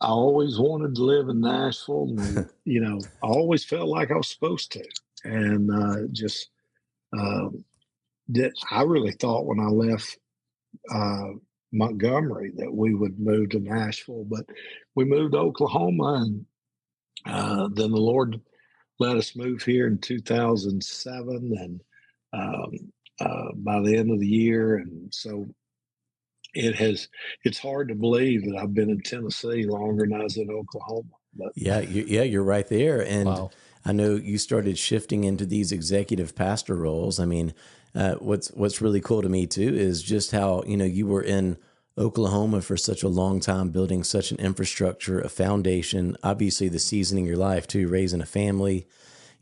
always wanted to live in Nashville, and, I always felt like I was supposed to. And I really thought when I left Montgomery that we would move to Nashville, but we moved to Oklahoma, and then the Lord let us move here in 2007, and by the end of the year, and so it's hard to believe that I've been in Tennessee longer than I was in Oklahoma. But You're right there. And Wow. I know you started shifting into these executive pastor roles. I mean, what's really cool to me too is just how, you were in Oklahoma for such a long time, building such an infrastructure, a foundation, obviously the seasoning your life too, raising a family.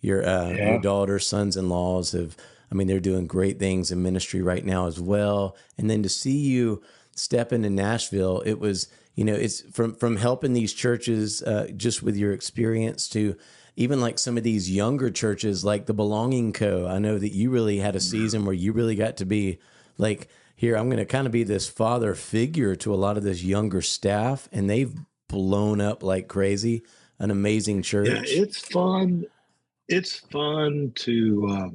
Your daughter, sons-in-laws they're doing great things in ministry right now as well. And then to see you step into Nashville, it was, it's from helping these churches just with your experience to even like some of these younger churches like the Belonging Co. I know that you really had a season where you really got to be like, here, I'm going to kind of be this father figure to a lot of this younger staff, and they've blown up like crazy. An amazing church. Yeah, it's fun. It's fun to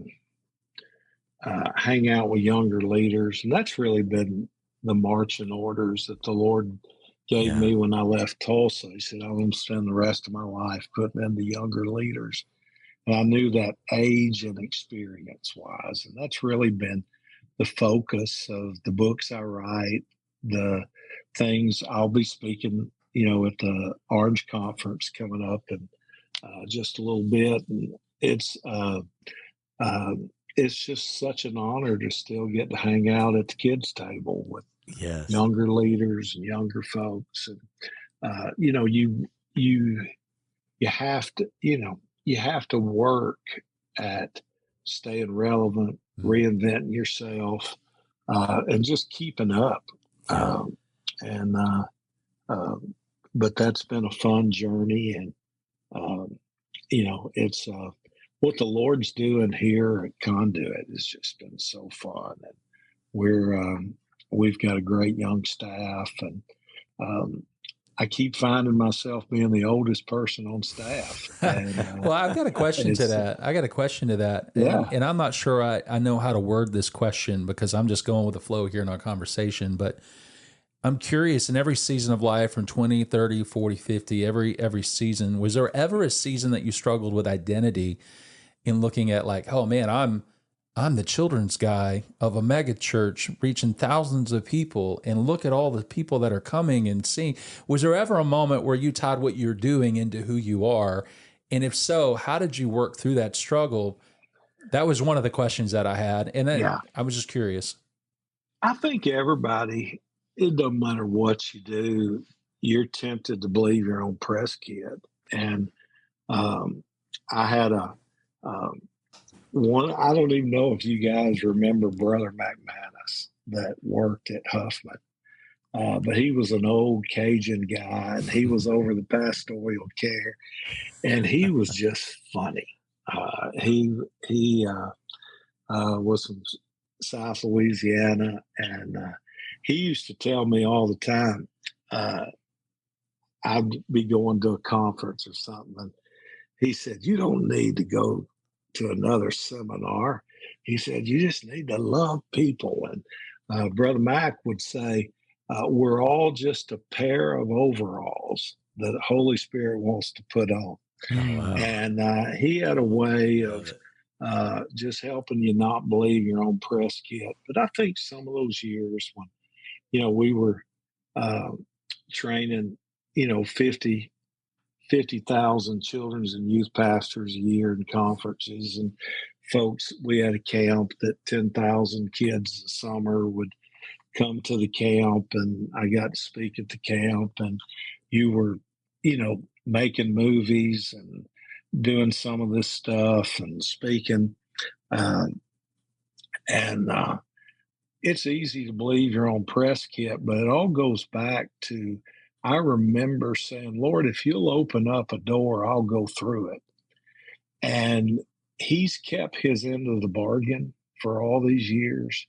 hang out with younger leaders, and that's really been the marching orders that the Lord gave me when I left Tulsa. He said, I'm going to spend the rest of my life putting in the younger leaders. And I knew that age and experience wise. And that's really been the focus of the books I write, the things I'll be speaking, at the Orange Conference coming up in just a little bit. And it's just such an honor to still get to hang out at the kids' table with younger leaders and younger folks. And, you have to, you have to work at staying relevant, reinventing yourself, and just keeping up. But that's been a fun journey. And, it's what the Lord's doing here at Conduit has just been so fun. And we've got a great young staff, and I keep finding myself being the oldest person on staff. And, well, I've got a question to that. And I'm not sure I know how to word this question because I'm just going with the flow here in our conversation. But I'm curious, in every season of life from 20, 30, 40, 50, every season, was there ever a season that you struggled with identity in looking at like, oh man, I'm the children's guy of a mega church reaching thousands of people, and look at all the people that are coming and seeing. Was there ever a moment where you tied what you're doing into who you are? And if so, how did you work through that struggle? That was one of the questions that I had. And then I was just curious. I think everybody, it doesn't matter what you do, you're tempted to believe your own press kit. And I had one, I don't even know if you guys remember Brother McManus that worked at Huffman, but he was an old Cajun guy, and he was over the pastoral care, and he was just funny. He was from South Louisiana, and he used to tell me all the time, I'd be going to a conference or something, and he said, you don't need to go to another seminar. He said, you just need to love people. And Brother Mac would say, we're all just a pair of overalls that the Holy Spirit wants to put on. Oh, wow. And he had a way of just helping you not believe your own press kit. But I think some of those years when, we were training, 50,000 children's and youth pastors a year in conferences, and folks, we had a camp that 10,000 kids a summer would come to the camp, and I got to speak at the camp, and you were, making movies and doing some of this stuff and speaking. It's easy to believe your own press kit, but it all goes back to, I remember saying, Lord, if you'll open up a door, I'll go through it. And he's kept his end of the bargain for all these years.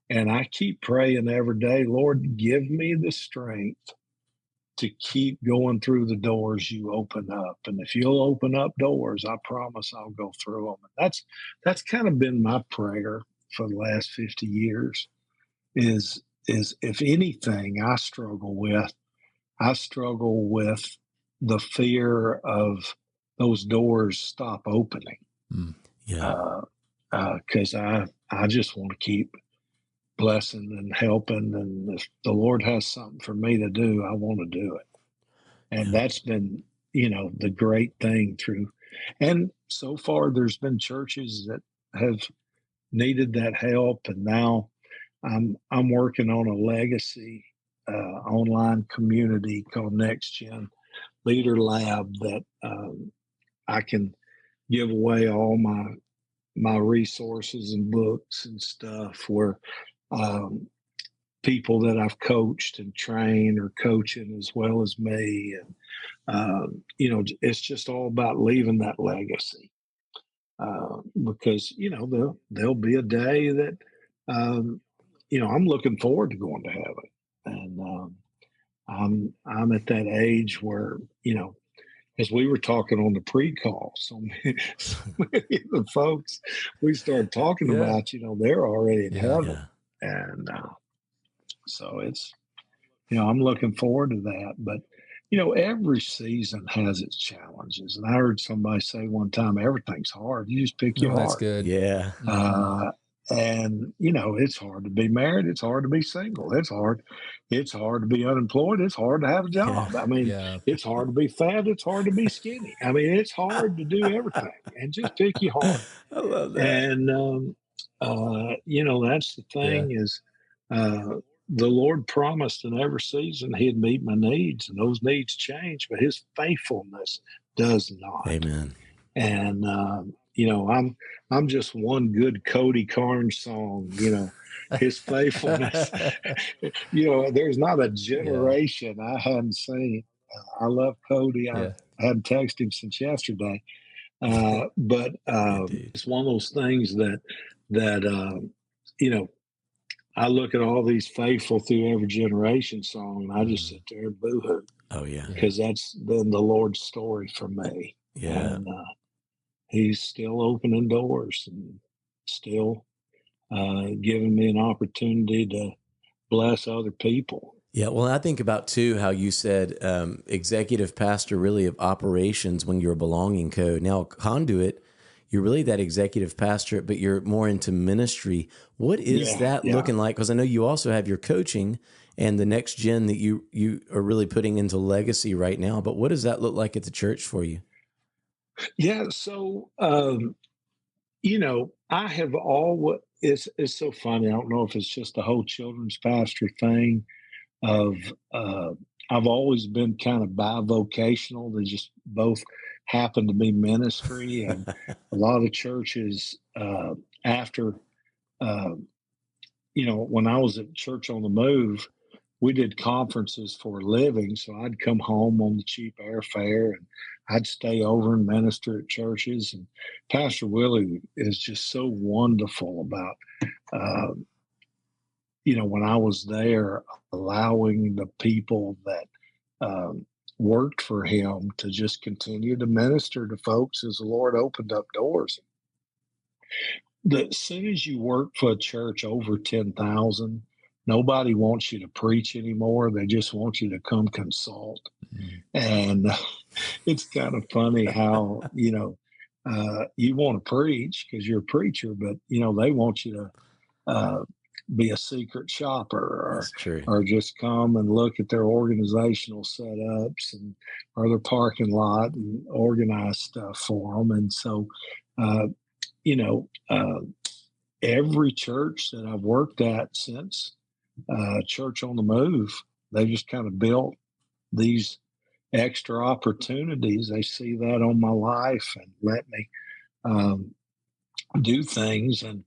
And I keep praying every day, Lord, give me the strength to keep going through the doors you open up. And if you'll open up doors, I promise I'll go through them. And that's kind of been my prayer for the last 50 years is if anything I struggle with the fear of those doors stop opening. Yeah. Because I just want to keep blessing and helping, and if the Lord has something for me to do, I want to do it. And that's been, the great thing through. And so far, there's been churches that have needed that help, and now I'm working on a legacy online community called Next Gen Leader Lab that I can give away all my resources and books and stuff where people that I've coached and trained are coaching as well as me. And, it's just all about leaving that legacy. Because, there'll be a day that, I'm looking forward to going to heaven. And I'm at that age where, as we were talking on the pre-call, so many of the folks we started talking about, they're already in heaven. And so it's, I'm looking forward to that. But, every season has its challenges. And I heard somebody say one time, everything's hard. You just pick your heart. That's good. Yeah. And, it's hard to be married. It's hard to be single. It's hard. It's hard to be unemployed. It's hard to have a job. I mean, it's hard to be fat. It's hard to be skinny. I mean, it's hard to do everything, and just pick your heart. I love that. And, that's the thing is, the Lord promised in every season he'd meet my needs, and those needs change, but his faithfulness does not. Amen. And, I'm just one good Cody Carnes song, his faithfulness. There's not a generation I hadn't seen. I love Cody. I hadn't texted him since yesterday. But it's one of those things that I look at all these faithful through every generation song, and I just sit there and boo-hoo. Oh, yeah. Because that's been the Lord's story for me. Yeah. And he's still opening doors and still giving me an opportunity to bless other people. Yeah, well, I think about, too, how you said executive pastor really of operations when you're a belonging code. Now, conduit, you're really that executive pastor, but you're more into ministry. What is that looking like? Because I know you also have your coaching and the next gen that you are really putting into legacy right now. But what does that look like at the church for you? Yeah, so, I have always, it's so funny. I don't know if it's just the whole children's pastor thing of, I've always been kind of bivocational. They just both happen to be ministry. And a lot of churches, after, when I was at Church on the Move, we did conferences for a living. So I'd come home on the cheap airfare and I'd stay over and minister at churches. And Pastor Willie is just so wonderful about, when I was there, allowing the people that worked for him to just continue to minister to folks as the Lord opened up doors. As soon as you work for a church over 10,000, nobody wants you to preach anymore. They just want you to come consult. And it's kind of funny how, you want to preach because you're a preacher, but, they want you to be a secret shopper or just come and look at their organizational setups or their parking lot and organize stuff for them. And so, every church that I've worked at since Church on the Move, they just kind of built these extra opportunities. They see that on my life and let me do things. And,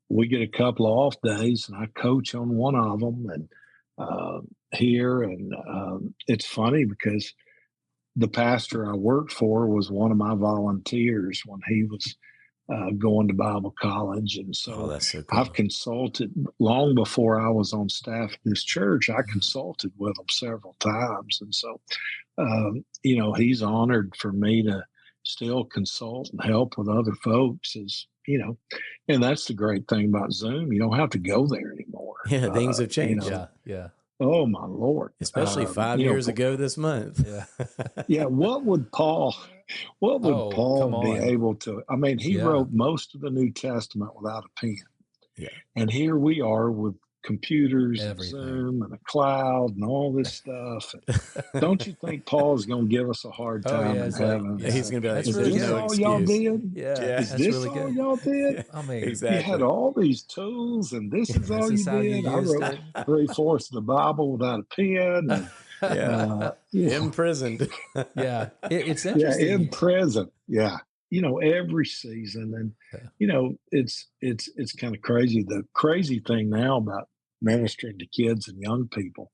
we get a couple of off days and I coach on one of them and here. And it's funny because the pastor I worked for was one of my volunteers when he was going to Bible college. And so, that's so cool. I've consulted long before I was on staff at this church. I consulted with him several times. And so, he's honored for me to still consult and help with other folks and that's the great thing about Zoom. You don't have to go there anymore. Yeah, things have changed. Yeah. Oh my Lord! Especially 5 years ago this month. Yeah. Yeah, what would Oh, Paul come be on. able to? I mean, he Yeah. wrote most of the New Testament without a pen, Yeah. and here we are with computers and Everything. Zoom and a cloud and all this stuff. Don't you think Paul's going to give us a hard Oh time yeah. in It's like, heaven? yeah, He's going to be like, that's Is really there's this no good. all y'all excuse. did? Yeah. Yeah. Is That's this really all good. y'all did? I mean, You had Exactly. all these tools, and this is all this you is how you did. I used wrote it. 3/4 of the Bible without a pen, and Yeah. you know, Imprisoned. Yeah. It's yeah, in interesting. prison, yeah, every season, and Yeah. it's kind of crazy. The crazy thing now about ministering to kids and young people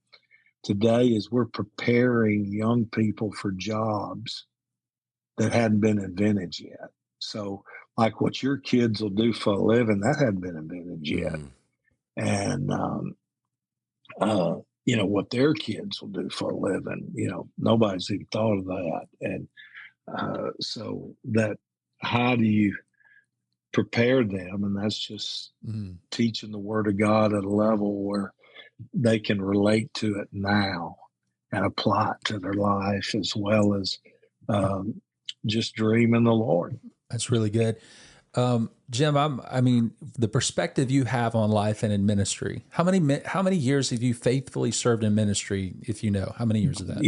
today is we're preparing young people for jobs that hadn't been invented yet. So, like what your kids will do for a living, that hadn't been invented yet. Mm. And, what their kids will do for a living, nobody's even thought of that. And so, that how do you prepare them? And that's just teaching the Word of God at a level where they can relate to it now and apply it to their life, as well as just dream in the Lord. That's really good. Jim, I mean, the perspective you have on life and in ministry, how many years have you faithfully served in ministry? If you know, how many years is that?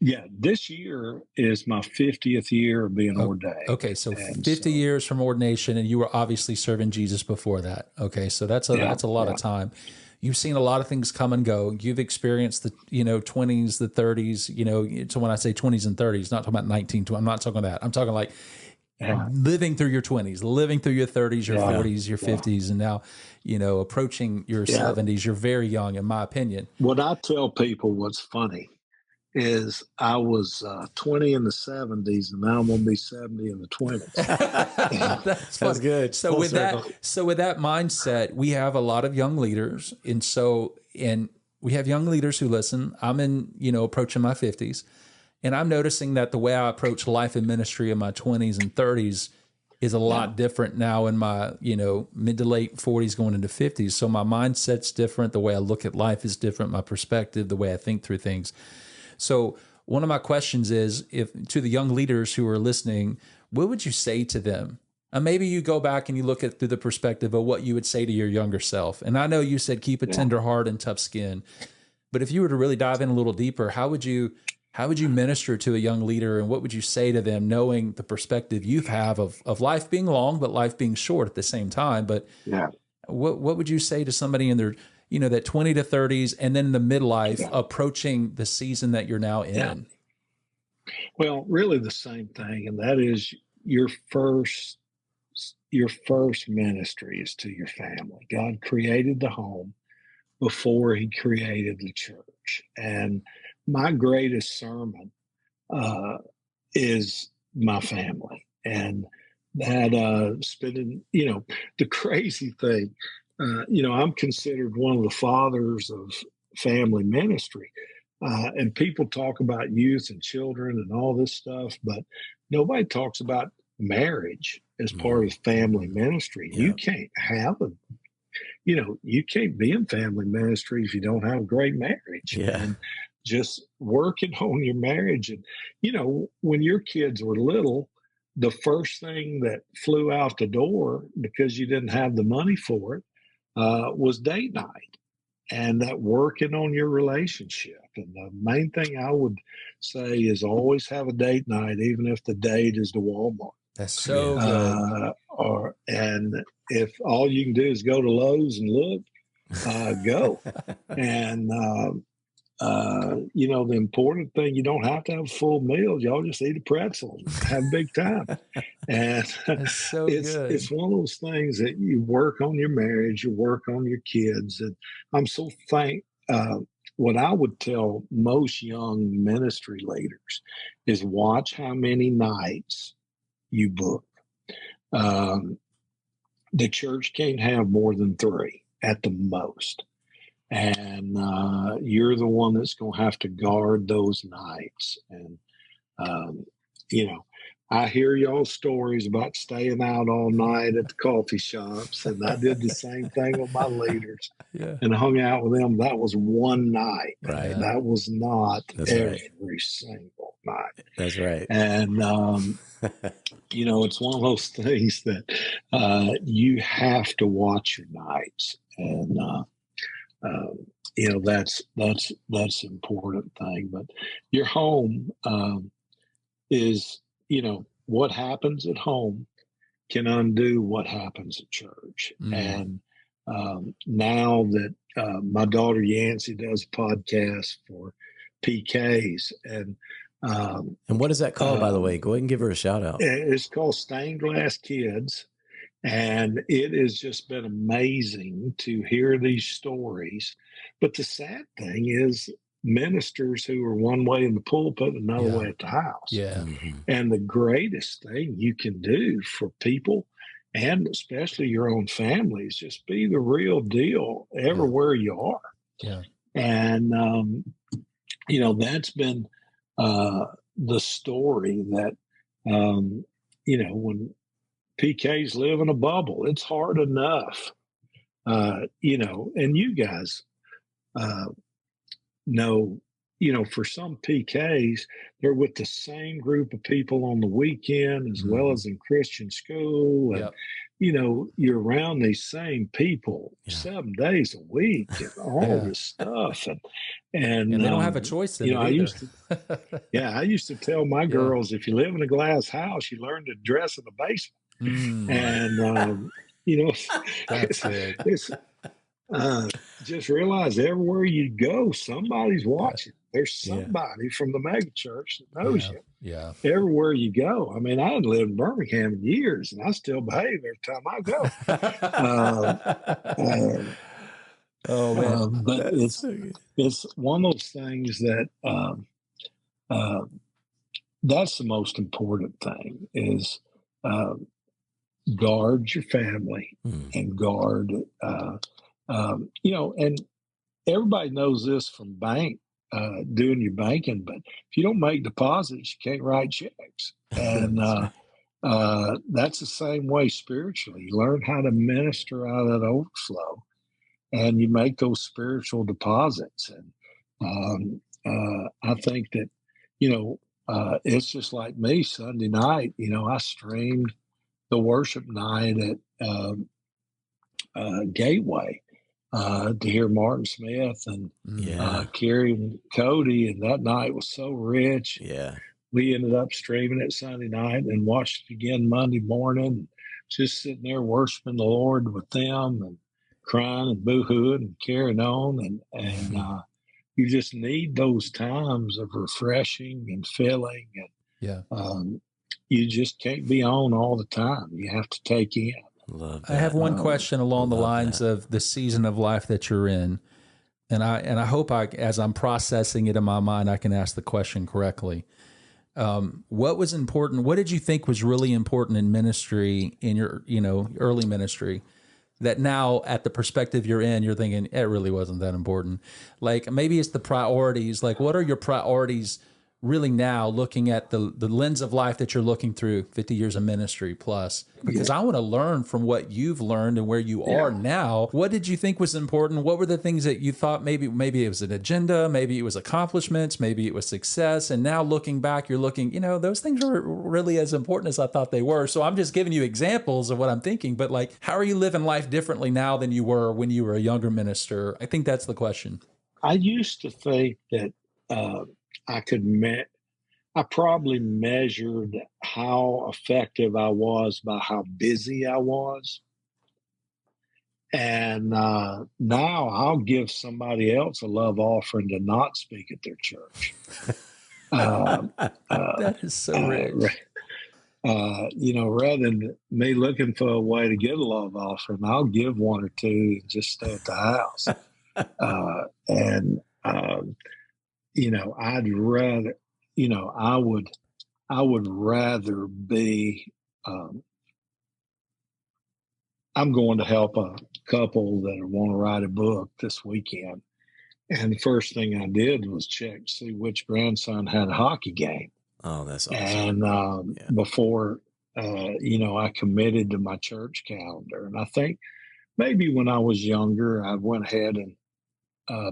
Yeah. This year is my 50th year of being ordained. Okay. So 50 years from ordination, and you were obviously serving Jesus before that. Okay. So that's a lot of time. You've seen a lot of things come and go. You've experienced the, 20s, the 30s, so when I say 20s and 30s, not talking about 1920, I'm not talking that. I'm talking like living through your 20s, living through your 30s, your 40s, your 50s, and now, approaching your 70s. You're very young, in my opinion. What I tell people, what's funny is I was 20 in the 70s, and now I'm going to be 70 in the 20s. That's good. So with that mindset, we have a lot of young leaders, and we have young leaders who listen. I'm approaching my 50s. And I'm noticing that the way I approach life and ministry in my 20s and 30s is a lot different now in my, mid to late 40s going into 50s. So my mindset's different. The way I look at life is different. My perspective, the way I think through things. So one of my questions is, if to the young leaders who are listening, what would you say to them? And maybe you go back and you look at through the perspective of what you would say to your younger self. And I know you said keep a tender heart and tough skin, but if you were to really dive in a little deeper, how would you minister to a young leader, and what would you say to them, knowing the perspective you have of life being long, but life being short at the same time? But what would you say to somebody in their, that 20 to 30s, and then the midlife approaching the season that you're now in? Yeah. Well, really the same thing, and that is your first ministry is to your family. God created the home before He created the church, and my greatest sermon is my family. And that spending, the crazy thing, I'm considered one of the fathers of family ministry. And people talk about youth and children and all this stuff, but nobody talks about marriage as part of family ministry. Yeah. You can't have you can't be in family ministry if you don't have a great marriage. Yeah. And just working on your marriage. And, when your kids were little, the first thing that flew out the door because you didn't have the money for it was date night, and that working on your relationship. And the main thing I would say is always have a date night, even if the date is to Walmart. That's so good. And if all you can do is go to Lowe's and look, go. And, the important thing, you don't have to have a full meal. Y'all just eat a pretzel and have a big time. And that's so good. It's one of those things that you work on your marriage, you work on your kids. And I'm so what I would tell most young ministry leaders is watch how many nights you book. The church can't have more than 3 at the most. And you're the one that's going to have to guard those nights. And, I hear y'all's stories about staying out all night at the coffee shops, and I did the same thing with my leaders Yeah. and hung out with them. That was one night. Right. That was not That's every right. single night. That's right. And, it's one of those things that you have to watch your nights. And, that's an important thing. But your home is, what happens at home can undo what happens at church. And now that my daughter Yancey does a podcast for PKs, and what is that called, by the way? Go ahead and give her a shout out. It's called Stained Glass Kids, and it has just been amazing to hear these stories. But the sad thing is, ministers who are one way in the pulpit, another way at the house. Yeah. And the greatest thing you can do for people, and especially your own family, is just be the real deal everywhere you are. Yeah. And, that's been the story that, when PKs live in a bubble, it's hard enough, and you guys know, for some PKs, they're with the same group of people on the weekend as well as in Christian school. And, you're around these same people 7 days a week and all this stuff. And they don't have a choice in it either. I used to tell my girls, if you live in a glass house, you learn to dress in the basement. And, it's just realize everywhere you go, somebody's watching. There's somebody from the mega church that knows you. Yeah. Everywhere you go. I mean, I hadn't lived in Birmingham in years, and I still behave every time I go. Oh man! But it's one of those things that that's the most important thing is guard your family and guard. And everybody knows this from doing your banking, but if you don't make deposits, you can't write checks. And that's the same way spiritually. You learn how to minister out of that overflow, and you make those spiritual deposits. And I think that, it's just like me Sunday night. I streamed the worship night at Gateway. To hear Martin Smith and Kerry and Cody, and that night was so rich. Yeah, we ended up streaming it Sunday night and watched it again Monday morning. Just sitting there worshiping the Lord with them and crying and boo-hooing and carrying on, and you just need those times of refreshing and filling, and you just can't be on all the time. You have to take in. Love that. I have one question along the lines of the season of life that you're in, and I hope as I'm processing it in my mind, I can ask the question correctly. What was important? What did you think was really important in ministry, in your early ministry, that now at the perspective you're in, you're thinking it really wasn't that important? Like maybe it's the priorities. Like what are your priorities really now, looking at the lens of life that you're looking through 50 years of ministry plus? Because I want to learn from what you've learned and where you are now. What did you think was important? What were the things that you thought maybe it was an agenda, maybe it was accomplishments, maybe it was success, and now looking back, you're looking, those things were really as important as I thought they were. So I'm just giving you examples of what I'm thinking, but like, how are you living life differently now than you were when you were a younger minister? I think that's the question. I used to think that I probably measured how effective I was by how busy I was. And now I'll give somebody else a love offering to not speak at their church. That is so rich. Rather than me looking for a way to get a love offering, I'll give one or two and just stay at the house. I'd rather, I would rather be, I'm going to help a couple that want to write a book this weekend. And the first thing I did was check to see which grandson had a hockey game. Oh, that's awesome. And before, I committed to my church calendar. And I think maybe when I was younger, I went ahead and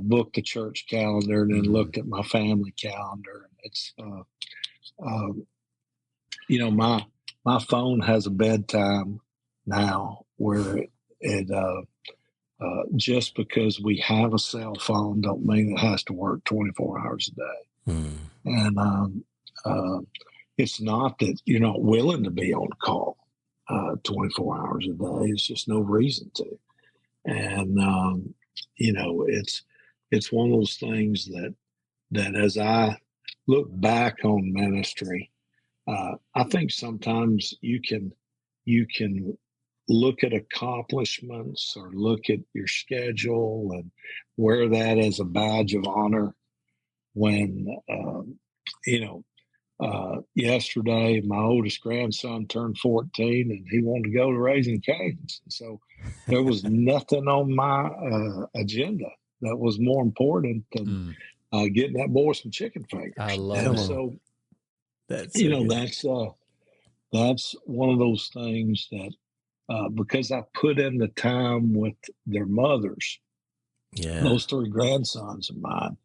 booked the church calendar and then looked at my family calendar. It's, my phone has a bedtime now where it just because we have a cell phone don't mean it has to work 24 hours a day. And it's not that you're not willing to be on call 24 hours a day. It's just no reason to. And it's one of those things that as I look back on ministry, I think sometimes you can look at accomplishments or look at your schedule and wear that as a badge of honor when, yesterday my oldest grandson turned 14 and he wanted to go to Raising Cane's. So there was nothing on my agenda that was more important than getting that boy some chicken fingers. I love it. So that's that's one of those things that because I put in the time with their mothers, those three grandsons of mine,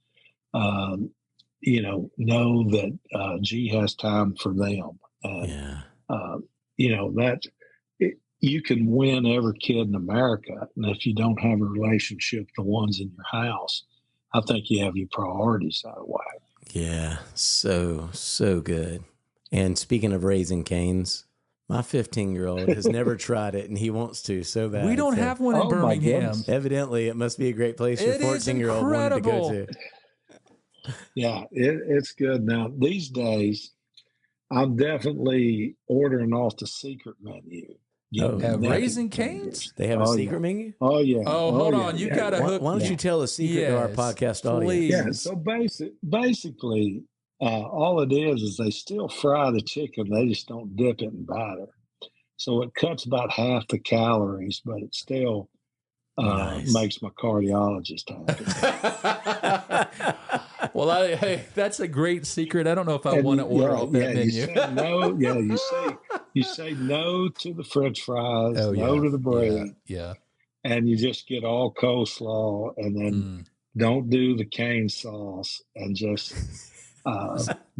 know that G has time for them. You can win every kid in America. And if you don't have a relationship with the ones in your house, I think you have your priorities out of whack. Yeah, so good. And speaking of Raising Cane's, my 15-year-old has never tried it, and he wants to so bad. We don't have one in Birmingham. Evidently, it must be a great place your 14-year-old wanted to go to. Yeah, it's good. Now, these days, I'm definitely ordering off the secret menu. Have Raising Cane's? They have a secret menu? Oh, yeah. Oh, hold on. You got to hook. Why don't you tell a secret to our podcast audience? Yeah, so basically, all it is they still fry the chicken. They just don't dip it in batter. So it cuts about half the calories, but it still makes my cardiologist happy. Well, hey, that's a great secret. I don't know if I want to order off that menu. You say no to the French fries, no to the bread. Yeah. And you just get all coleslaw, and then don't do the cane sauce, and just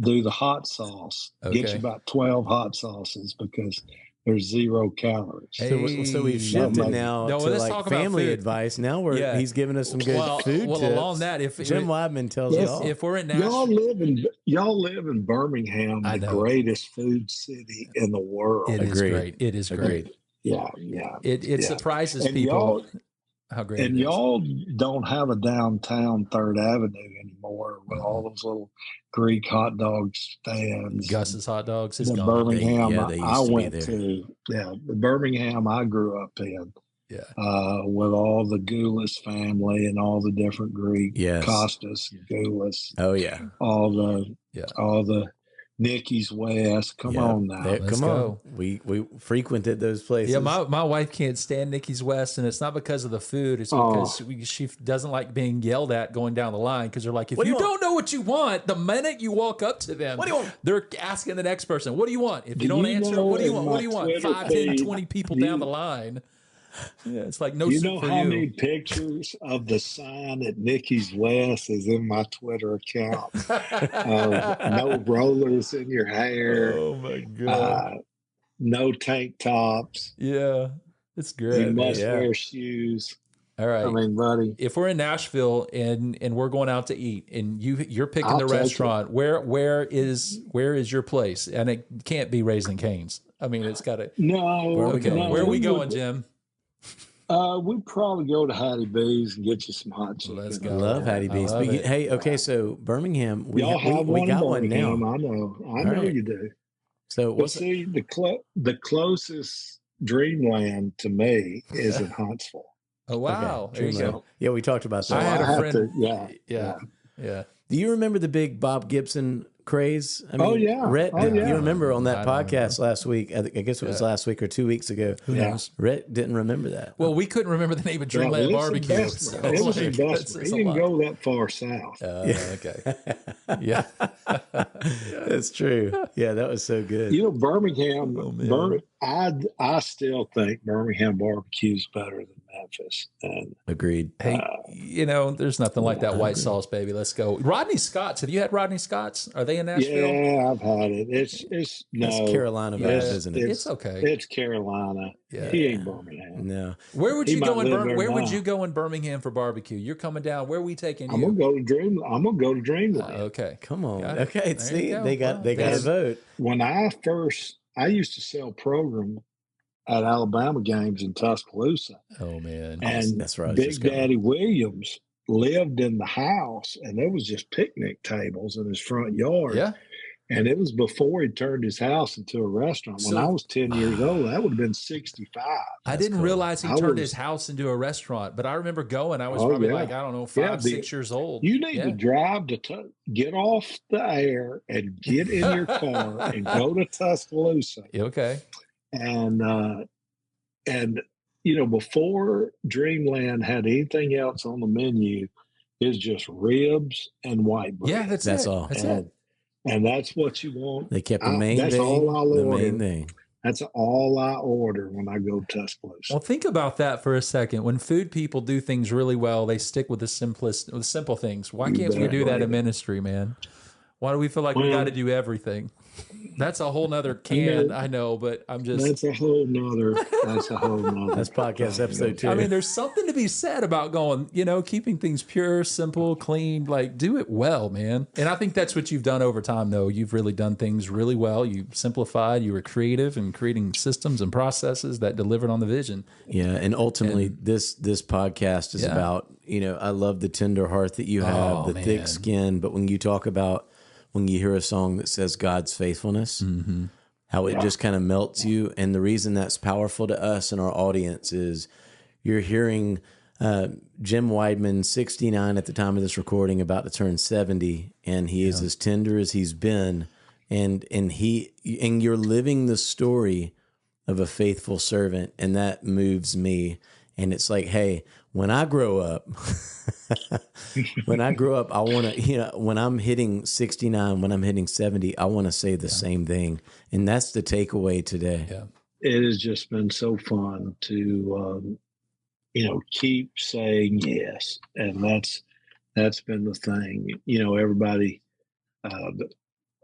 do the hot sauce. Okay. Get you about 12 hot sauces because there's 0 calories. Hey. So we've shifted now to like family advice. Now he's giving us some good food tips. Along that, if Jim Widman tells us, if we're in Nashville, y'all live in Birmingham, the greatest food city in the world. It is great. It is great. Yeah. It surprises people how great. And y'all don't have a downtown 3rd Avenue anymore with all those little Greek hot dog stands. Gus's hot dogs is the gone. Birmingham I went to. Yeah, the Birmingham I grew up in. Yeah. With all the Goulas family and all the different Greek Costas, Goulas. Oh yeah. All the Nicky's West. Come on now. Let's go. We frequented those places. Yeah, my wife can't stand Nicky's West, and it's not because of the food. It's because she doesn't like being yelled at going down the line, because they're like, if you don't know what you want, the minute you walk up to them, what do you want? They're asking the next person, what do you want? If you don't answer, what do you want? What do you want? 5, 10, 20 people down the line. Yeah, it's like no. You know how many pictures of the sign at Nicky's West is in my Twitter account? No rollers in your hair. Oh my God. No tank tops. Yeah, it's great. You must wear shoes. All right. I mean, buddy, if we're in Nashville and we're going out to eat, and you're picking the restaurant, where is your place? And it can't be Raising Cane's. I mean, it's got to. No. Where are we going, Jim? We'd probably go to Hattie B's and get you some hot chicken. Let's go. I love Hattie B's. Hey, okay, so Birmingham, we got one now. I know you do. So the closest dreamland to me is in Huntsville. Oh wow! Okay. There you go. Yeah, we talked about that. I had a friend. Yeah. Do you remember the big Bob Gibson craze? I mean, Rhett, Oh, yeah. you remember on that podcast remember. last week, I guess it was last week or 2 weeks ago. Who knows? Rhett didn't remember that. Well, we couldn't remember the name of Dreamland Barbecue. So It was in that's Bessemer. a He didn't lot. go that far south. Okay. Yeah. That's true. Yeah, that was so good. You know, Birmingham, man. I still think Birmingham barbecue is better than Memphis. And Agreed. Hey, there's nothing like that white sauce, baby. Let's go. Rodney Scott's. Have you had Rodney Scott's? Are they in Nashville? yeah, I've had it. It's That's Carolina based, isn't it? It's okay. It's Carolina. Yeah. He ain't Birmingham. No. Where would He you might go in live there Where would now. you go in Birmingham for barbecue? You're coming down. Where are we taking I'm you? gonna go to Dreamland. Okay. Come on. Got it. Okay, There see, you go. they got a vote. When I used to sell program at Alabama games in Tuscaloosa. Oh man. And That's right. Big Daddy Williams lived in the house, and there was just picnic tables in his front yard. Yeah. And it was before he turned his house into a restaurant. When I was 10 years old, that would have been 65. I didn't realize he turned his house into a restaurant, but I remember going. I was probably like, I don't know, 6 years old. You need to drive to get off the air and get in your car and go to Tuscaloosa. Okay. And before Dreamland had anything else on the menu, it's just ribs and white bread. Yeah, that's all. That's it. And that's what you want. They kept the main that's thing. all I'll the order. main thing. That's all I order when I go to Tuscaloosa. Well, think about that for a second. When food people do things really well, they stick with the simple things. Why can't we do that in ministry, man? Why do we feel like we got to do everything? That's a whole nother can, I know, but I'm just... That's a whole nother. That's podcast episode 2. I mean, there's something to be said about going, keeping things pure, simple, clean, like do it well, man. And I think that's what you've done over time, though. You've really done things really well. You simplified, you were creative in creating systems and processes that delivered on the vision. Yeah, and ultimately this podcast is about, I love the tender heart that you have, the thick skin, but when you talk about when you hear a song that says God's faithfulness, how it just kind of melts you. And the reason that's powerful to us and our audience is you're hearing Jim Wideman, 69 at the time of this recording, about to turn 70, and he is as tender as he's been. And you're living the story of a faithful servant, and that moves me. And it's like, hey, when I grow up, I want to, when I'm hitting 69, when I'm hitting 70, I want to say the same thing. And that's the takeaway today. Yeah. It has just been so fun to, keep saying yes. And that's been the thing. Everybody, the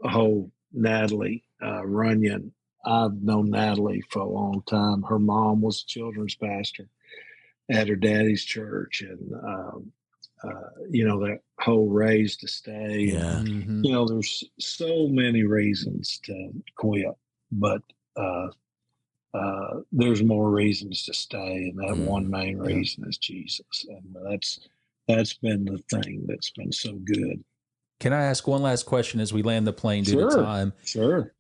whole Natalie Runyon, I've known Natalie for a long time. Her mom was a children's pastor at her daddy's church, and that whole raised to stay. Yeah. And, there's so many reasons to quit, but there's more reasons to stay, and that one main reason is Jesus, and that's been the thing that's been so good. Can I ask one last question as we land the plane due to time? Sure.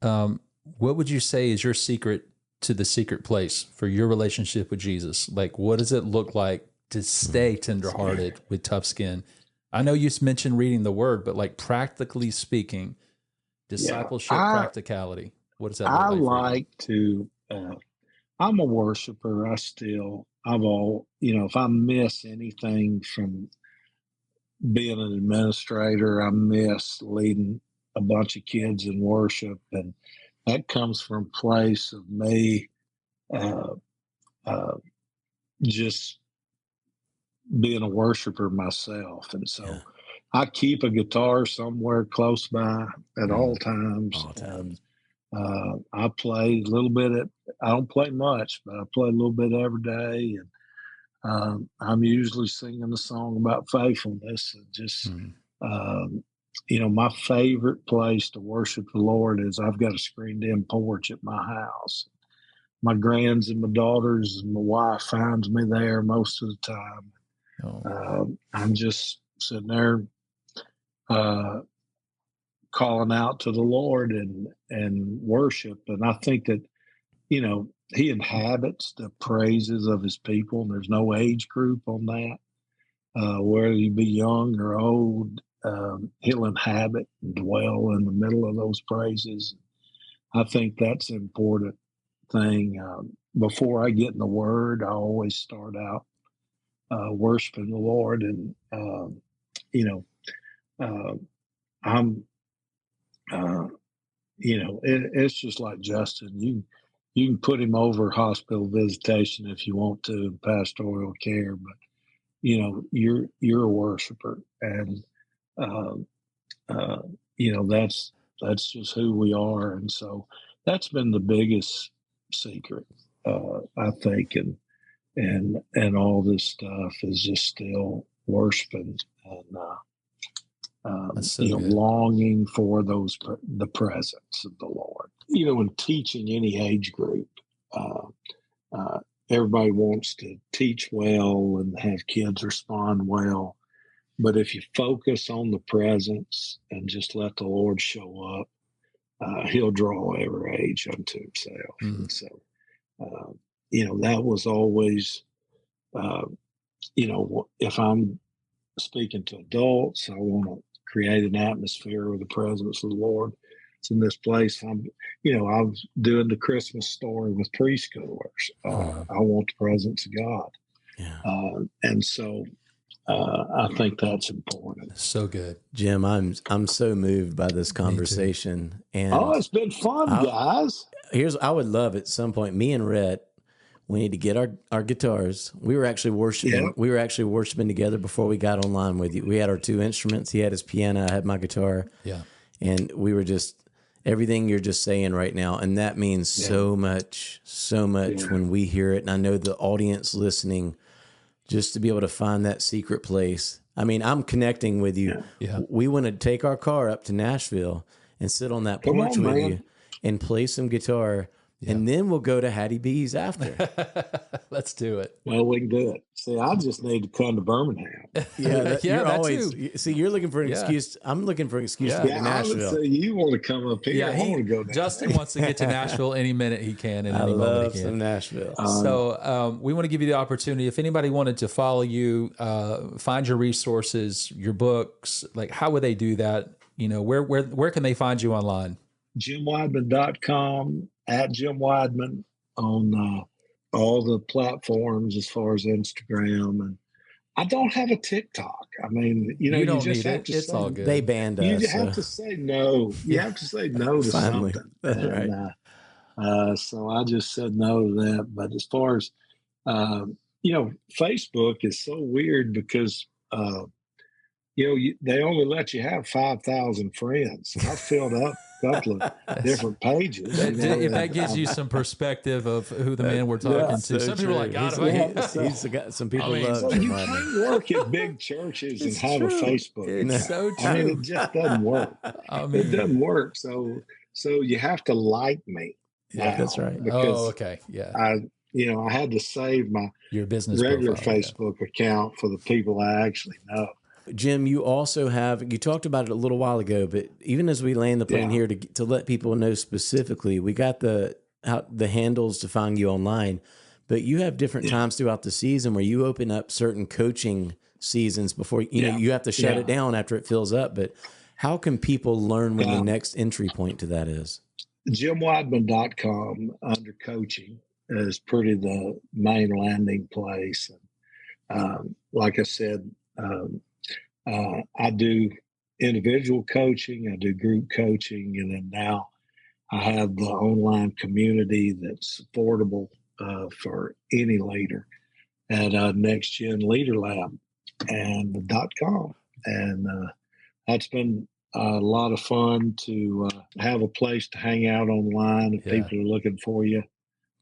What would you say is your secret to the secret place for your relationship with Jesus? Like, what does it look like to stay tenderhearted with tough skin? I know you mentioned reading the word, but like practically speaking, discipleship, practicality, what does that look like? I'm a worshiper. If I miss anything from being an administrator, I miss leading a bunch of kids in worship, and that comes from a place of me just being a worshiper myself. And so I keep a guitar somewhere close by at all times. I play a little bit. I don't play much, but I play a little bit every day. And I'm usually singing a song about faithfulness. And just, my favorite place to worship the Lord is I've got a screened-in porch at my house. My grands and my daughters and my wife finds me there most of the time. I'm just sitting there calling out to the Lord and worship. And I think that, he inhabits the praises of his people, and there's no age group on that. Whether you be young or old, he'll inhabit and dwell in the middle of those praises. I think that's an important thing. Before I get in the Word, I always start out worshiping the Lord, and I'm, it's just like Justin. You can put him over hospital visitation if you want to in pastoral care, but you're a worshiper, and that's just who we are, and so that's been the biggest secret, I think, and all this stuff is just still worshiping and That's so good. longing for the presence of the Lord. In teaching any age group, everybody wants to teach well and have kids respond well. But if you focus on the presence and just let the Lord show up, he'll draw every age unto himself. Mm-hmm. And so, that was always, if I'm speaking to adults, I want to create an atmosphere with the presence of the Lord. It's in this place. I was doing the Christmas story with preschoolers. I want the presence of God. Yeah. And so I think that's important. So good. Jim, I'm so moved by this conversation. And it's been fun, guys. I would love at some point, me and Rhett, we need to get our guitars. We were actually worshiping. Yeah. We were actually worshiping together before we got online with you. We had our two instruments. He had his piano. I had my guitar. Yeah. And we were just everything you're just saying right now, and that means so much when we hear it. And I know the audience listening, just to be able to find that secret place. I mean, I'm connecting with you. Yeah. We want to take our car up to Nashville and sit on that porch with you and play some guitar. And then we'll go to Hattie B's after. Let's do it. Well, we can do it. See, I just need to come to Birmingham. You're always too. See, you're looking for an excuse. I'm looking for an excuse to get to Nashville. I would say you want to come up here. I want to go down. Justin wants to get to Nashville any minute he can. And I any moment love he can. some Nashville. So we want to give you the opportunity. If anybody wanted to follow you, find your resources, your books, like how would they do that? Where can they find you online? JimWidman.com, at Jim Widman on all the platforms as far as Instagram. And I don't have a TikTok. I mean, you don't just need have it. to It's say, all good. They banned us. You have to say no. You have to say no to Finally. something. That's And, right. so I just said no to that. But as far as, Facebook is so weird because, they only let you have 5,000 friends. I filled up a couple of different pages. If that gives you some perspective of who the man we're talking to. Some people are like, God, he's got some people love so Jim you Widman. can't work at big churches and have a Facebook. It's so true. I mean, it just doesn't work. It doesn't work. So you have to like me. Yeah, that's right. Oh, okay. Yeah. I had to save my Your business regular profile, Facebook account for the people I actually know. Jim, you also you talked about it a little while ago, but even as we land the plane here to let people know specifically, we got the handles to find you online, but you have different times throughout the season where you open up certain coaching seasons before, you have to shut it down after it fills up. But how can people learn when the next entry point to that is? JimWidman.com under coaching is pretty the main landing place. And, like I said, I do individual coaching, I do group coaching, and then now I have the online community that's affordable for any leader at Next Gen Leader Lab and .com. And that's been a lot of fun to have a place to hang out online if people are looking for you.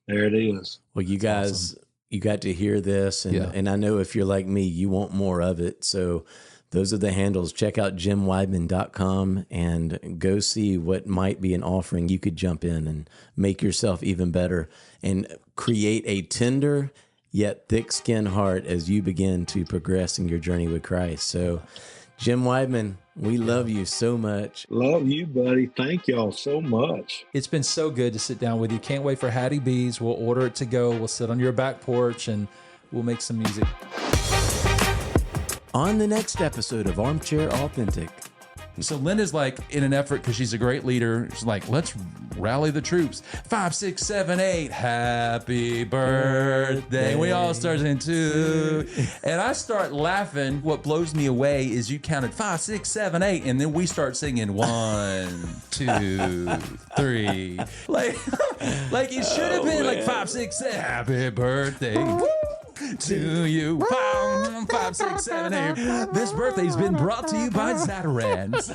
There it is. Well, you guys, you got to hear this, and I know if you're like me, you want more of it. So those are the handles. Check out JimWidman.com and go see what might be an offering you could jump in and make yourself even better and create a tender yet thick-skinned heart as you begin to progress in your journey with Christ. So, Jim Widman, we love you so much. Love you, buddy. Thank y'all so much. It's been so good to sit down with you. Can't wait for Hattie B's. We'll order it to go. We'll sit on your back porch and we'll make some music. on the next episode of Armchair Authentic. So Linda's like, in an effort, because she's a great leader, she's like, let's rally the troops. 5, 6, 7, 8, happy birthday. We all start saying 2. And I start laughing. What blows me away is you counted 5, 6, 7, 8, and then we start singing 1, 2, 3. Like it should have been like 5, 6, 7, happy birthday to you. 5, 6, 7, 8. This birthday's been brought to you by Zatarans.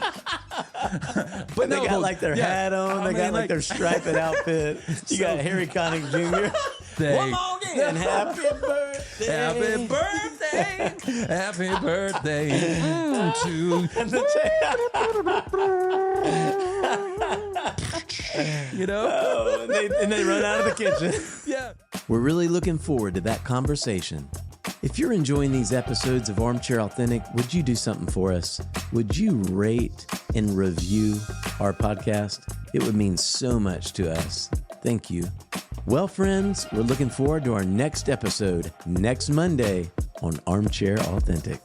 But they got like their hat on. They got like their striped outfit. You got Harry Connick Jr. One more again. Happy birthday. Happy birthday. Happy birthday to you know? Oh, and they run out of the kitchen. Yeah. We're really looking forward to that conversation. If you're enjoying these episodes of Armchair Authentic, would you do something for us? Would you rate and review our podcast? It would mean so much to us. Thank you. Well, friends, we're looking forward to our next episode next Monday on Armchair Authentic.